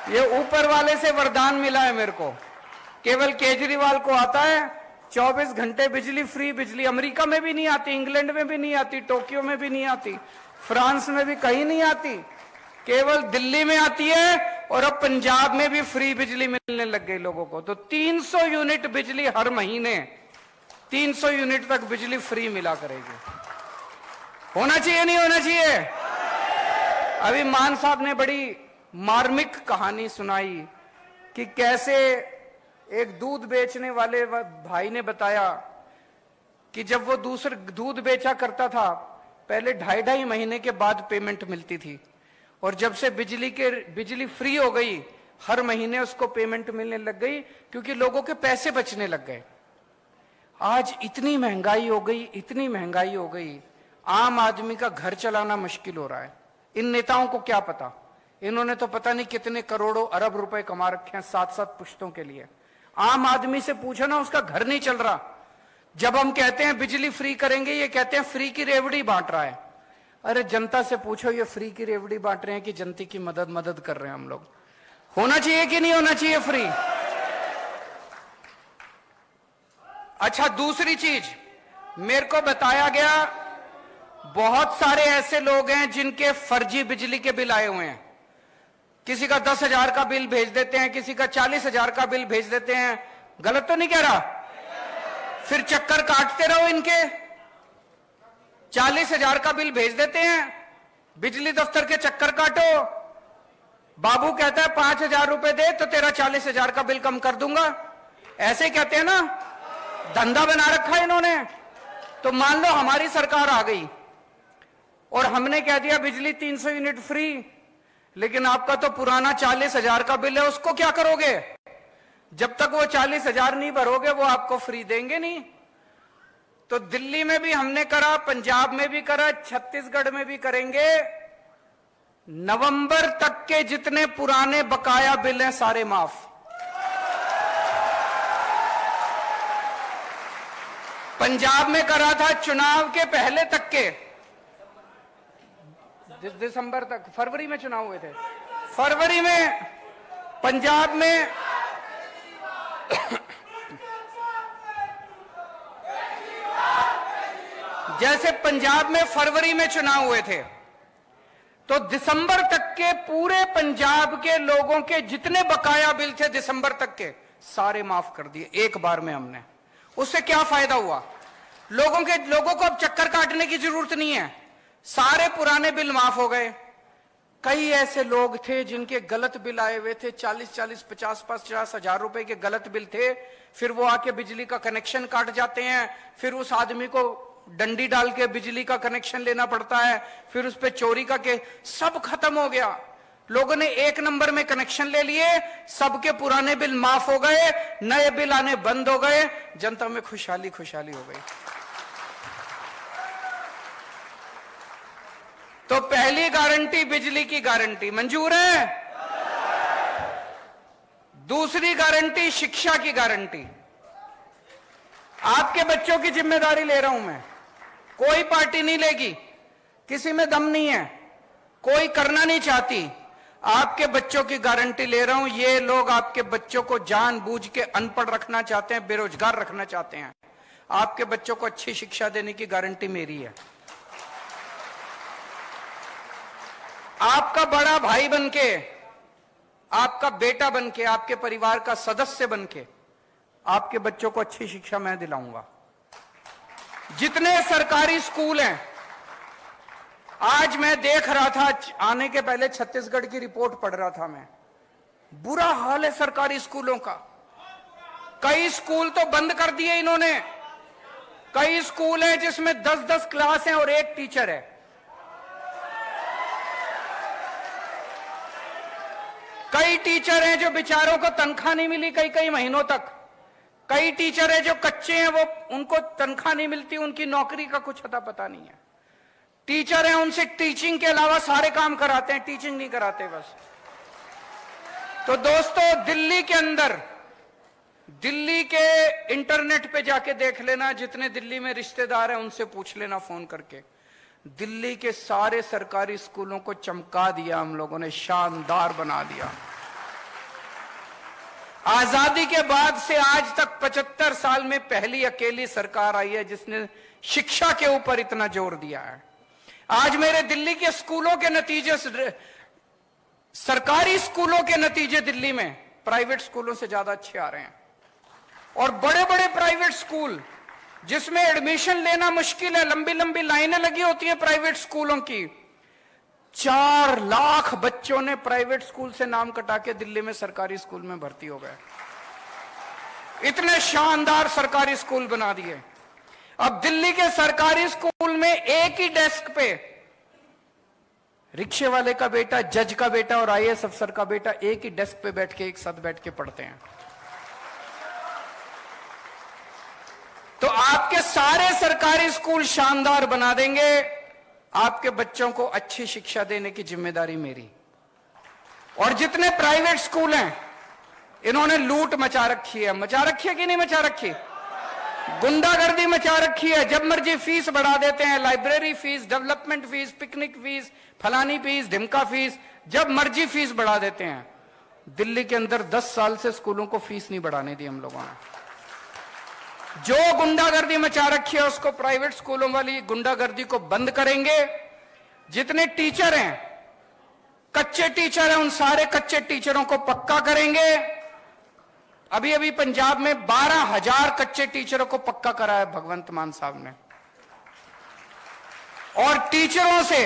ये ऊपर वाले से वरदान मिला है मेरे को, केवल केजरीवाल को आता है। 24 घंटे बिजली, फ्री बिजली। अमेरिका में भी नहीं आती, इंग्लैंड में भी नहीं आती, टोक्यो में भी नहीं आती, फ्रांस में भी कहीं नहीं आती, केवल दिल्ली में आती है। और अब पंजाब में भी फ्री बिजली मिलने लग गई लोगों को। तो 300 यूनिट बिजली हर महीने, 300 यूनिट तक बिजली फ्री मिला करेगी। होना चाहिए नहीं होना चाहिए? अभी मान साहब ने बड़ी मार्मिक कहानी सुनाई कि कैसे एक दूध बेचने वाले भाई ने बताया कि जब वो दूसरे दूध बेचा करता था पहले 2.5 महीने के बाद पेमेंट मिलती थी, और जब से बिजली फ्री हो गई, हर महीने उसको पेमेंट मिलने लग गई, क्योंकि लोगों के पैसे बचने लग गए। आज इतनी महंगाई हो गई, इतनी महंगाई हो गई, आम आदमी का घर चलाना मुश्किल हो रहा है। इन नेताओं को क्या पता, इन्होंने तो पता नहीं कितने करोड़ों अरब रुपए कमा रखे हैं 7-7 पुश्तों के लिए। आम आदमी से पूछो ना, उसका घर नहीं चल रहा। जब हम कहते हैं बिजली फ्री करेंगे, ये कहते हैं फ्री की रेवड़ी बांट रहा है। अरे जनता से पूछो, ये फ्री की रेवड़ी बांट रहे हैं कि जनता की मदद कर रहे हैं हम लोग? होना चाहिए कि नहीं होना चाहिए फ्री? अच्छा, दूसरी चीज मेरे को बताया गया, बहुत सारे ऐसे लोग हैं जिनके फर्जी बिजली के बिल आए हुए हैं। किसी का 10,000 का बिल भेज देते हैं, किसी का 40,000 का बिल भेज देते हैं। गलत तो नहीं कह रहा? फिर चक्कर काटते रहो इनके। 40,000 का बिल भेज देते हैं, बिजली दफ्तर के चक्कर काटो। बाबू कहता है 5,000 रुपए दे तो तेरा 40,000 का बिल कम कर दूंगा। ऐसे कहते हैं ना, धंधा बना रखा है इन्होंने। तो मान लो हमारी सरकार आ गई और हमने कह दिया बिजली 300 यूनिट फ्री, लेकिन आपका तो पुराना 40,000 का बिल है, उसको क्या करोगे? जब तक वो 40,000 नहीं भरोगे, वो आपको फ्री देंगे नहीं। तो दिल्ली में भी हमने करा, पंजाब में भी करा, छत्तीसगढ़ में भी करेंगे। नवंबर तक के जितने पुराने बकाया बिल हैं सारे माफ। पंजाब में करा था चुनाव के पहले तक के, दिसंबर तक, फरवरी में चुनाव हुए थे, फरवरी में पंजाब में जैसे पंजाब में फरवरी में चुनाव हुए थे, तो दिसंबर तक के पूरे पंजाब के लोगों के जितने बकाया बिल थे दिसंबर तक के सारे माफ कर दिए एक बार में हमने। उससे क्या फायदा हुआ? लोगों को अब चक्कर काटने की जरूरत नहीं है, सारे पुराने बिल माफ हो गए। कई ऐसे लोग थे जिनके गलत बिल आए हुए थे, 40-40, 50-50 हजार रुपए के गलत बिल थे। फिर वो आके बिजली का कनेक्शन काट जाते हैं, फिर उस आदमी को डंडी डाल के बिजली का कनेक्शन लेना पड़ता है, फिर उस पे चोरी का के सब खत्म हो गया। लोगों ने 1 नंबर में कनेक्शन ले लिए, सबके पुराने बिल माफ हो गए, नए बिल आने बंद हो गए, जनता में खुशहाली हो गई। तो पहली गारंटी बिजली की गारंटी मंजूर है। दूसरी गारंटी शिक्षा की गारंटी। आपके बच्चों की जिम्मेदारी ले रहा हूं मैं, कोई पार्टी नहीं लेगी, किसी में दम नहीं है, कोई करना नहीं चाहती। आपके बच्चों की गारंटी ले रहा हूं। ये लोग आपके बच्चों को जानबूझ के अनपढ़ रखना चाहते हैं, बेरोजगार रखना चाहते हैं। आपके बच्चों को अच्छी शिक्षा देने की गारंटी मेरी है। आपका बड़ा भाई बनके, आपका बेटा बनके, आपके परिवार का सदस्य बनके आपके बच्चों को अच्छी शिक्षा मैं दिलाऊंगा। जितने सरकारी स्कूल हैं, आज मैं देख रहा था, आने के पहले छत्तीसगढ़ की रिपोर्ट पढ़ रहा था मैं, बुरा हाल है सरकारी स्कूलों का। कई स्कूल तो बंद कर दिए इन्होंने। कई स्कूल हैं जिसमें 10-10 क्लास हैं और 1 टीचर है। कई टीचर हैं जो बेचारों को तनख्वाह नहीं मिली कई महीनों तक। कई टीचर हैं जो कच्चे हैं, वो उनको तनख्वाह नहीं मिलती, उनकी नौकरी का कुछ अता पता नहीं है। टीचर हैं, उनसे टीचिंग के अलावा सारे काम कराते हैं, टीचिंग नहीं कराते बस। तो दोस्तों, दिल्ली के अंदर, दिल्ली के इंटरनेट पे जाके देख लेना, जितने दिल्ली में रिश्तेदार हैं उनसे पूछ लेना फोन करके, दिल्ली के सारे सरकारी स्कूलों को चमका दिया हम लोगों ने, शानदार बना दिया। आजादी के बाद से आज तक 75 साल में पहली अकेली सरकार आई है जिसने शिक्षा के ऊपर इतना जोर दिया है। आज मेरे दिल्ली के स्कूलों के नतीजे, सरकारी स्कूलों के नतीजे दिल्ली में प्राइवेट स्कूलों से ज्यादा अच्छे आ रहे हैं। और बड़े बड़े प्राइवेट स्कूल जिसमें एडमिशन लेना मुश्किल है, लंबी लंबी लाइनें लगी होती है प्राइवेट स्कूलों की, 4 लाख बच्चों ने प्राइवेट स्कूल से नाम कटा के दिल्ली में सरकारी स्कूल में भर्ती हो गए। इतने शानदार सरकारी स्कूल बना दिए। अब दिल्ली के सरकारी स्कूल स्कूल में एक ही डेस्क पे रिक्शे वाले का बेटा, जज का बेटा और आईएएस अफसर का बेटा एक ही डेस्क पे बैठ के एक साथ बैठ के पढ़ते हैं। तो आपके सारे सरकारी स्कूल शानदार बना देंगे। आपके बच्चों को अच्छी शिक्षा देने की जिम्मेदारी मेरी। और जितने प्राइवेट स्कूल हैं, इन्होंने लूट मचा रखी है कि नहीं मचा रखी? गुंडागर्दी मचा रखी है। जब मर्जी फीस बढ़ा देते हैं, library fees, development fees, picnic fees, फलानी फीस, ढिमका फीस, जब मर्जी फीस बढ़ा देते हैं। दिल्ली के अंदर 10 साल से स्कूलों को फीस नहीं बढ़ाने दी हम लोगों ने। जो गुंडागर्दी मचा रखी है उसको, प्राइवेट स्कूलों वाली गुंडागर्दी को बंद करेंगे। जितने टीचर हैं, कच्चे टीचर हैं, उन सारे कच्चे टीचरों को पक्का करेंगे। अभी अभी पंजाब में 12,000 कच्चे टीचरों को पक्का करा है भगवंत मान साहब ने। और टीचरों से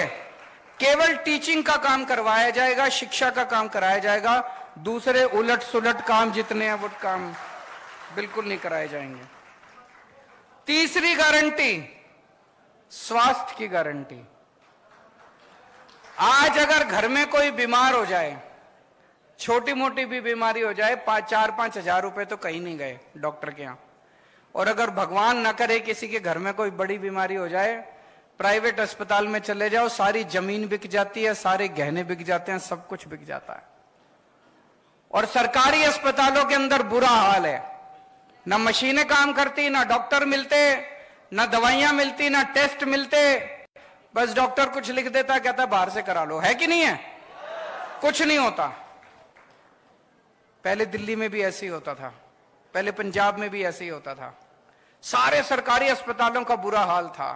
केवल टीचिंग का काम करवाया जाएगा, शिक्षा का काम कराया जाएगा। दूसरे उलट सुलट काम जितने हैं वो काम बिल्कुल नहीं कराए जाएंगे। तीसरी गारंटी, स्वास्थ्य की गारंटी। आज अगर घर में कोई बीमार हो जाए, छोटी मोटी भी बीमारी हो जाए, 4-5 हजार रुपए तो कहीं नहीं गए डॉक्टर के यहां। और अगर भगवान ना करे किसी के घर में कोई बड़ी बीमारी हो जाए, प्राइवेट अस्पताल में चले जाओ, सारी जमीन बिक जाती है, सारे गहने बिक जाते हैं, सब कुछ बिक जाता है। और सरकारी अस्पतालों के अंदर बुरा हाल है, ना मशीनें काम करती, ना डॉक्टर मिलते, ना दवाइयां मिलती, ना टेस्ट मिलते। बस डॉक्टर कुछ लिख देता, कहता बाहर से करा लो। है कि नहीं है? कुछ नहीं होता। पहले दिल्ली में भी ऐसे ही होता था, पहले पंजाब में भी ऐसे ही होता था। सारे सरकारी अस्पतालों का बुरा हाल था।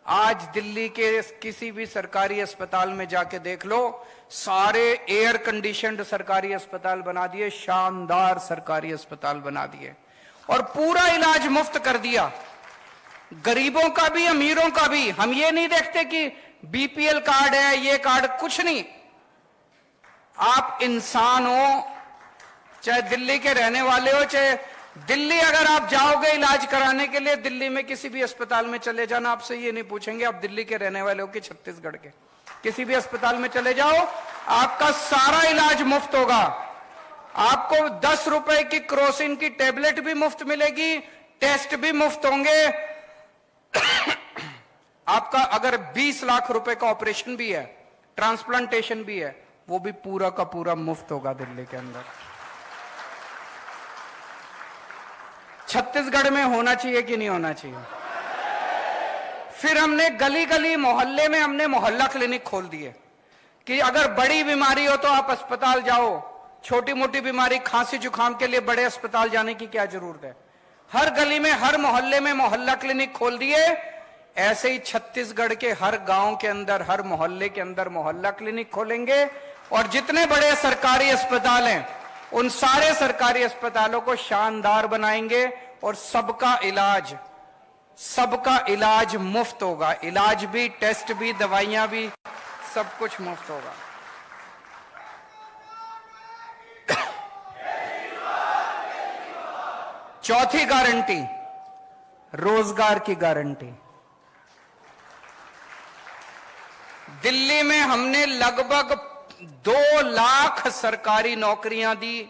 आज दिल्ली के किसी भी सरकारी अस्पताल में जाके देख लो, सारे एयर कंडीशनड सरकारी अस्पताल बना दिए, शानदार सरकारी अस्पताल बना दिए और पूरा इलाज मुफ्त कर दिया। गरीबों का भी, अमीरों का भी। हम ये नहीं देखते कि बीपीएल कार्ड है, ये कार्ड, कुछ नहीं। आप इंसान हो, चाहे दिल्ली के रहने वाले हो, चाहे दिल्ली अगर आप जाओगे इलाज कराने के लिए, दिल्ली में किसी भी अस्पताल में चले जाना, आपसे ये नहीं पूछेंगे आप दिल्ली के रहने वाले हो कि छत्तीसगढ़ के। किसी भी अस्पताल में चले जाओ, आपका सारा इलाज मुफ्त होगा। आपको 10 रुपए की क्रोसिन की टेबलेट भी मुफ्त मिलेगी, टेस्ट भी मुफ्त होंगे। आपका अगर 20 लाख रुपए का ऑपरेशन भी है, ट्रांसप्लांटेशन भी है, वो भी पूरा का पूरा मुफ्त होगा दिल्ली के अंदर। छत्तीसगढ़ में होना चाहिए कि नहीं होना चाहिए? फिर हमने गली गली मोहल्ले में हमने मोहल्ला क्लिनिक खोल दिए कि अगर बड़ी बीमारी हो तो आप अस्पताल जाओ, छोटी मोटी बीमारी खांसी जुकाम के लिए बड़े अस्पताल जाने की क्या जरूरत है। हर गली में, हर मोहल्ले में मोहल्ला क्लिनिक खोल दिए। ऐसे ही छत्तीसगढ़ के हर गांव के अंदर, हर मोहल्ले के अंदर मोहल्ला क्लिनिक खोलेंगे। और जितने बड़े सरकारी अस्पताल हैं, उन सारे सरकारी अस्पतालों को शानदार बनाएंगे और सबका इलाज मुफ्त होगा। इलाज भी, टेस्ट भी, दवाइयां भी, सब कुछ मुफ्त होगा। चौथी गारंटी, रोजगार की गारंटी। दिल्ली में हमने लगभग 2 लाख सरकारी नौकरियां दी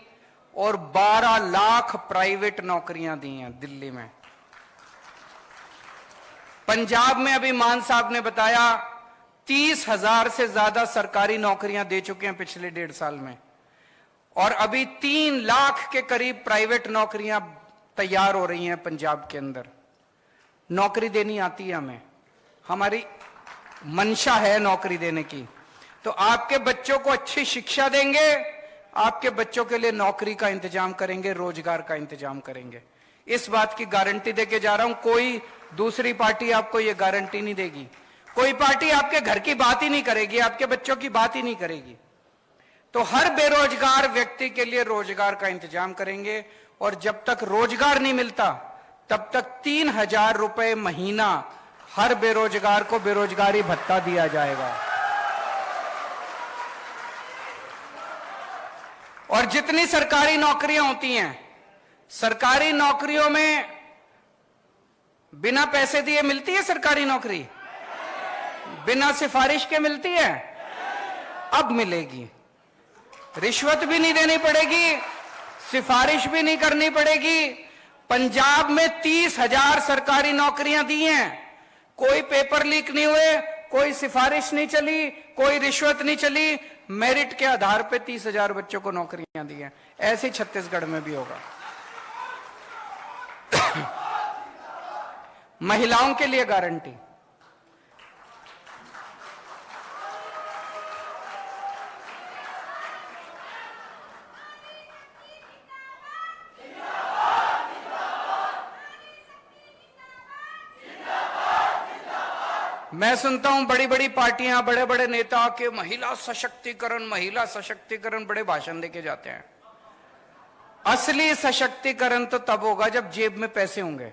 और 12 लाख प्राइवेट नौकरियां दी हैं दिल्ली में। पंजाब में अभी मान साहब ने बताया 30,000 से ज्यादा सरकारी नौकरियां दे चुके हैं पिछले 1.5 साल में। और अभी 3 लाख के करीब प्राइवेट नौकरियां तैयार हो रही हैं पंजाब के अंदर। नौकरी देनी आती है हमें, हमारी मंशा है नौकरी देने की। तो आपके बच्चों को अच्छी शिक्षा देंगे, आपके बच्चों के लिए नौकरी का इंतजाम करेंगे, रोजगार का इंतजाम करेंगे। इस बात की गारंटी देके जा रहा हूं। कोई दूसरी पार्टी आपको यह गारंटी नहीं देगी। कोई पार्टी आपके घर की बात ही नहीं करेगी, आपके बच्चों की बात ही नहीं करेगी। तो हर बेरोजगार व्यक्ति के लिए रोजगार का इंतजाम करेंगे। और जब तक रोजगार नहीं मिलता, तब तक 3,000 रुपए महीना हर बेरोजगार को बेरोजगारी भत्ता दिया जाएगा। और जितनी सरकारी नौकरियां होती हैं, सरकारी नौकरियों में बिना पैसे दिए मिलती है सरकारी नौकरी? बिना सिफारिश के मिलती है? अब मिलेगी। रिश्वत भी नहीं देनी पड़ेगी, सिफारिश भी नहीं करनी पड़ेगी। पंजाब में 30,000 सरकारी नौकरियां दी हैं, कोई पेपर लीक नहीं हुए, कोई सिफारिश नहीं चली, कोई रिश्वत नहीं चली, मेरिट के आधार पे 30,000 बच्चों को नौकरियां दी हैं। ऐसे ही छत्तीसगढ़ में भी होगा। महिलाओं के लिए गारंटी, मैं सुनता हूं बड़ी बड़ी पार्टियां, बड़े बड़े नेता के महिला सशक्तिकरण बड़े भाषण देके जाते हैं। असली सशक्तिकरण तो तब होगा जब जेब में पैसे होंगे,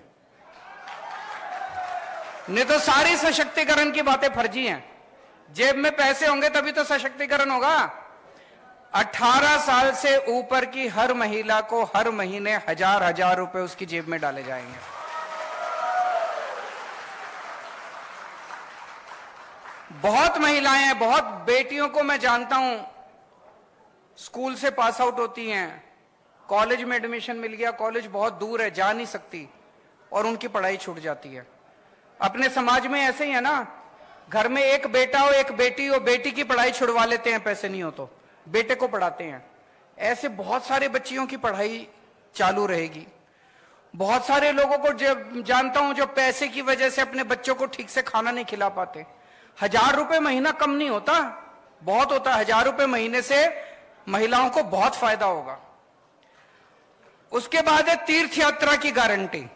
नहीं तो सारी सशक्तिकरण की बातें फर्जी हैं। जेब में पैसे होंगे तभी तो सशक्तिकरण होगा। 18 साल से ऊपर की हर महिला को हर महीने 1,000 रुपए उसकी जेब में डाले जाएंगे। बहुत महिलाएं हैं, बहुत बेटियों को मैं जानता हूं, स्कूल से पास आउट होती हैं, कॉलेज में एडमिशन मिल गया, कॉलेज बहुत दूर है, जा नहीं सकती, और उनकी पढ़ाई छूट जाती है। अपने समाज में ऐसे ही है ना, घर में एक बेटा हो एक बेटी हो, बेटी की पढ़ाई छुड़वा लेते हैं, पैसे नहीं हो तो बेटे को पढ़ाते हैं। ऐसे बहुत सारे बच्चियों की पढ़ाई चालू रहेगी। बहुत सारे लोगों को जो जानता हूं जो पैसे की वजह से अपने बच्चों को ठीक से खाना नहीं खिला पाते। 1,000 रुपए महीना कम नहीं होता, बहुत होता है। 1,000 रुपए महीने से महिलाओं को बहुत फायदा होगा। उसके बाद है तीर्थ यात्रा की गारंटी।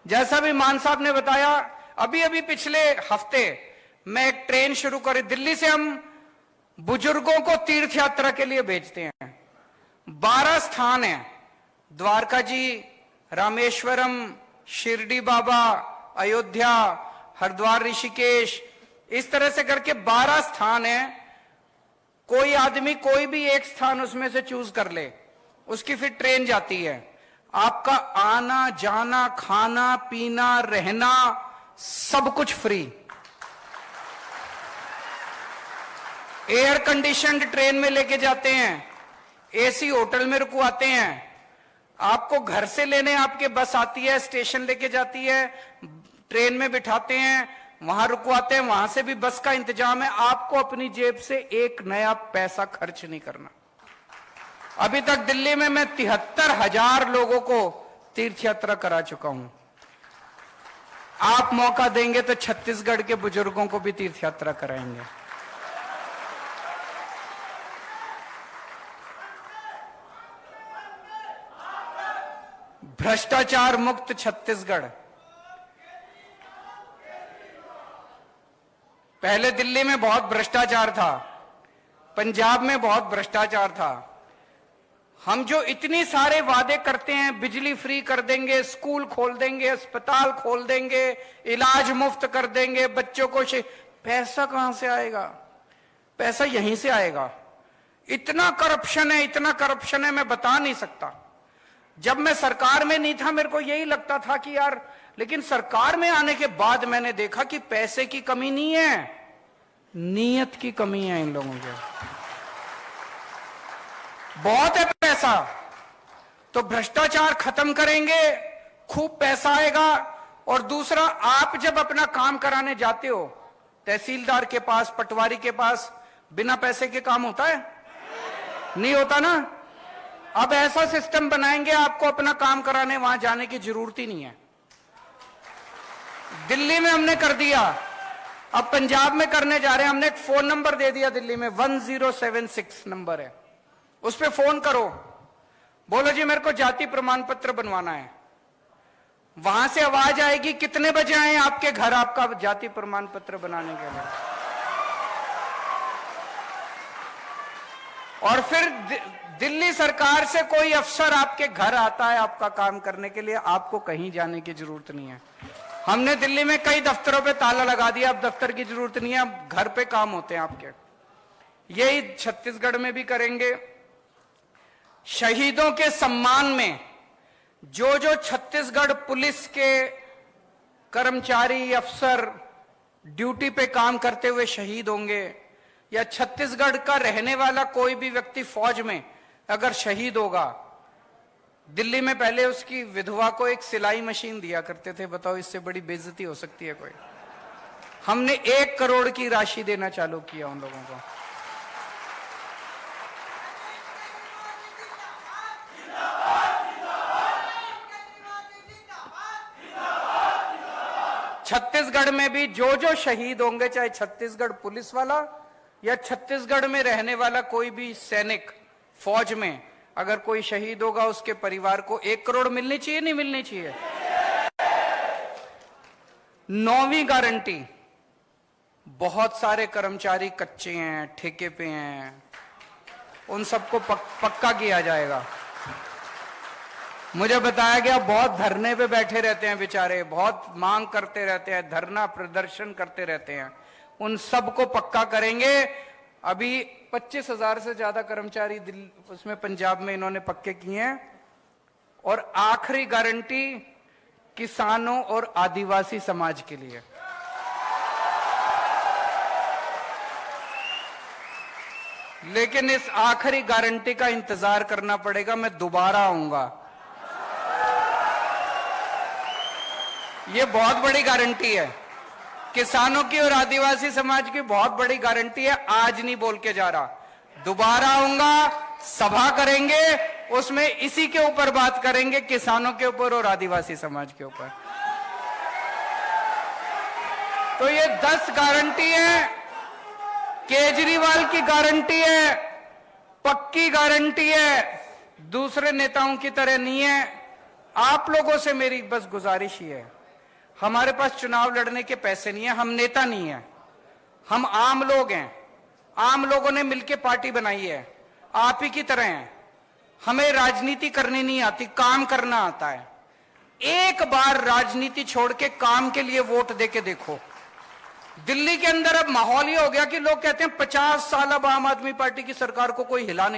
जैसा भी मान साहब ने बताया, अभी अभी पिछले हफ्ते मैं एक ट्रेन शुरू करी, दिल्ली से हम बुजुर्गों को तीर्थ यात्रा के लिए भेजते हैं। 12 स्थान हैं, द्वारका जी, रामेश्वरम, शिरडी बाबा, अयोध्या, हरिद्वार, ऋषिकेश, इस तरह से करके 12 स्थान हैं। कोई आदमी कोई भी एक स्थान उसमें से चूज कर ले, उसकी फिर ट्रेन जाती है। आपका आना जाना, खाना पीना, रहना, सब कुछ फ्री। एयर कंडीशनड ट्रेन में लेके जाते हैं, एसी होटल में रुकवाते हैं, आपको घर से लेने आपके बस आती है, स्टेशन लेके जाती है, ट्रेन में बिठाते हैं, वहां रुकवाते हैं, वहां से भी बस का इंतजाम है। आपको अपनी जेब से एक नया पैसा खर्च नहीं करना। अभी तक दिल्ली में मैं 73,000 लोगों को तीर्थ यात्रा करा चुका हूं। आप मौका देंगे तो छत्तीसगढ़ के बुजुर्गों को भी तीर्थ यात्रा कराएंगे। भ्रष्टाचार मुक्त छत्तीसगढ़। पहले दिल्ली में बहुत भ्रष्टाचार था, पंजाब में बहुत भ्रष्टाचार था। हम जो इतनी सारे वादे करते हैं, बिजली फ्री कर देंगे, स्कूल खोल देंगे, अस्पताल खोल देंगे, इलाज मुफ्त कर देंगे, बच्चों को पैसा कहां से आएगा? पैसा यहीं से आएगा। इतना करप्शन है, इतना करप्शन है, मैं बता नहीं सकता। जब मैं सरकार में नहीं था मेरे को यही लगता था कि यार, लेकिन सरकार में आने के बाद मैंने देखा कि पैसे की कमी नहीं है, नीयत की कमी है इन लोगों के। बहुत है पैसा, तो भ्रष्टाचार खत्म करेंगे, खूब पैसा आएगा। और दूसरा, आप जब अपना काम कराने जाते हो तहसीलदार के पास, पटवारी के पास, बिना पैसे के काम होता है? नहीं होता ना। अब ऐसा सिस्टम बनाएंगे, आपको अपना काम कराने वहां जाने की जरूरत ही नहीं है। दिल्ली में हमने कर दिया, अब पंजाब में करने जा रहे हैं। हमने एक फोन नंबर दे दिया दिल्ली में, 1076 नंबर है, उस पे फोन करो, बोलो जी मेरे को जाति प्रमाण पत्र बनवाना है। वहां से आवाज आएगी, कितने बजे आए आपके घर आपका जाति प्रमाण पत्र बनाने के लिए। और फिर दिल्ली सरकार से कोई अफसर आपके घर आता है आपका काम करने के लिए, आपको कहीं जाने की जरूरत नहीं है। हमने दिल्ली में कई दफ्तरों पे ताला लगा दिया, अब दफ्तर की जरूरत नहीं है, अब घर पे काम होते हैं आपके। यही छत्तीसगढ़ में भी करेंगे। शहीदों के सम्मान में जो जो छत्तीसगढ़ पुलिस के कर्मचारी अफसर ड्यूटी पे काम करते हुए शहीद होंगे, या छत्तीसगढ़ का रहने वाला कोई भी व्यक्ति फौज में अगर शहीद होगा, दिल्ली में पहले उसकी विधवा को एक सिलाई मशीन दिया करते थे। बताओ इससे बड़ी बेइज्जती हो सकती है कोई? हमने 1 करोड़ की राशि देना चालू किया उन लोगों को। छत्तीसगढ़ में भी जो जो शहीद होंगे, चाहे छत्तीसगढ़ पुलिस वाला या छत्तीसगढ़ में रहने वाला कोई भी सैनिक, फौज में अगर कोई शहीद होगा, उसके परिवार को 1 करोड़ मिलनी चाहिए, नहीं मिलनी चाहिए? 9वीं गारंटी, बहुत सारे कर्मचारी कच्चे हैं, ठेके पे हैं, उन सबको पक्का किया जाएगा। मुझे बताया गया बहुत धरने पे बैठे रहते हैं बेचारे, बहुत मांग करते रहते हैं, धरना प्रदर्शन करते रहते हैं, उन सबको पक्का करेंगे। अभी 25,000 से ज्यादा कर्मचारी दिल्ली, उसमें पंजाब में इन्होंने पक्के किए हैं। और आखिरी गारंटी किसानों और आदिवासी समाज के लिए। लेकिन इस आखिरी गारंटी का इंतजार करना पड़ेगा, मैं दोबारा आऊंगा। ये बहुत बड़ी गारंटी है, किसानों की और आदिवासी समाज की बहुत बड़ी गारंटी है। आज नहीं बोल के जा रहा, दोबारा आऊंगा, सभा करेंगे, उसमें इसी के ऊपर बात करेंगे, किसानों के ऊपर और आदिवासी समाज के ऊपर। तो ये 10 गारंटी है, केजरीवाल की गारंटी है, पक्की गारंटी है, दूसरे नेताओं की तरह नहीं है। आप लोगों से मेरी बस गुजारिश ही है, हमारे पास चुनाव लड़ने के पैसे नहीं है, हम नेता नहीं है, हम आम लोग हैं। आम लोगों ने मिलकर पार्टी बनाई है, आप ही की तरह हैं। हमें राजनीति करनी नहीं आती, काम करना आता है। एक बार राजनीति छोड़ के काम के लिए वोट दे के देखो। दिल्ली के अंदर अब माहौल ये हो गया कि लोग कहते हैं 50 साल अब आम आदमी पार्टी की सरकार को कोई हिला नहीं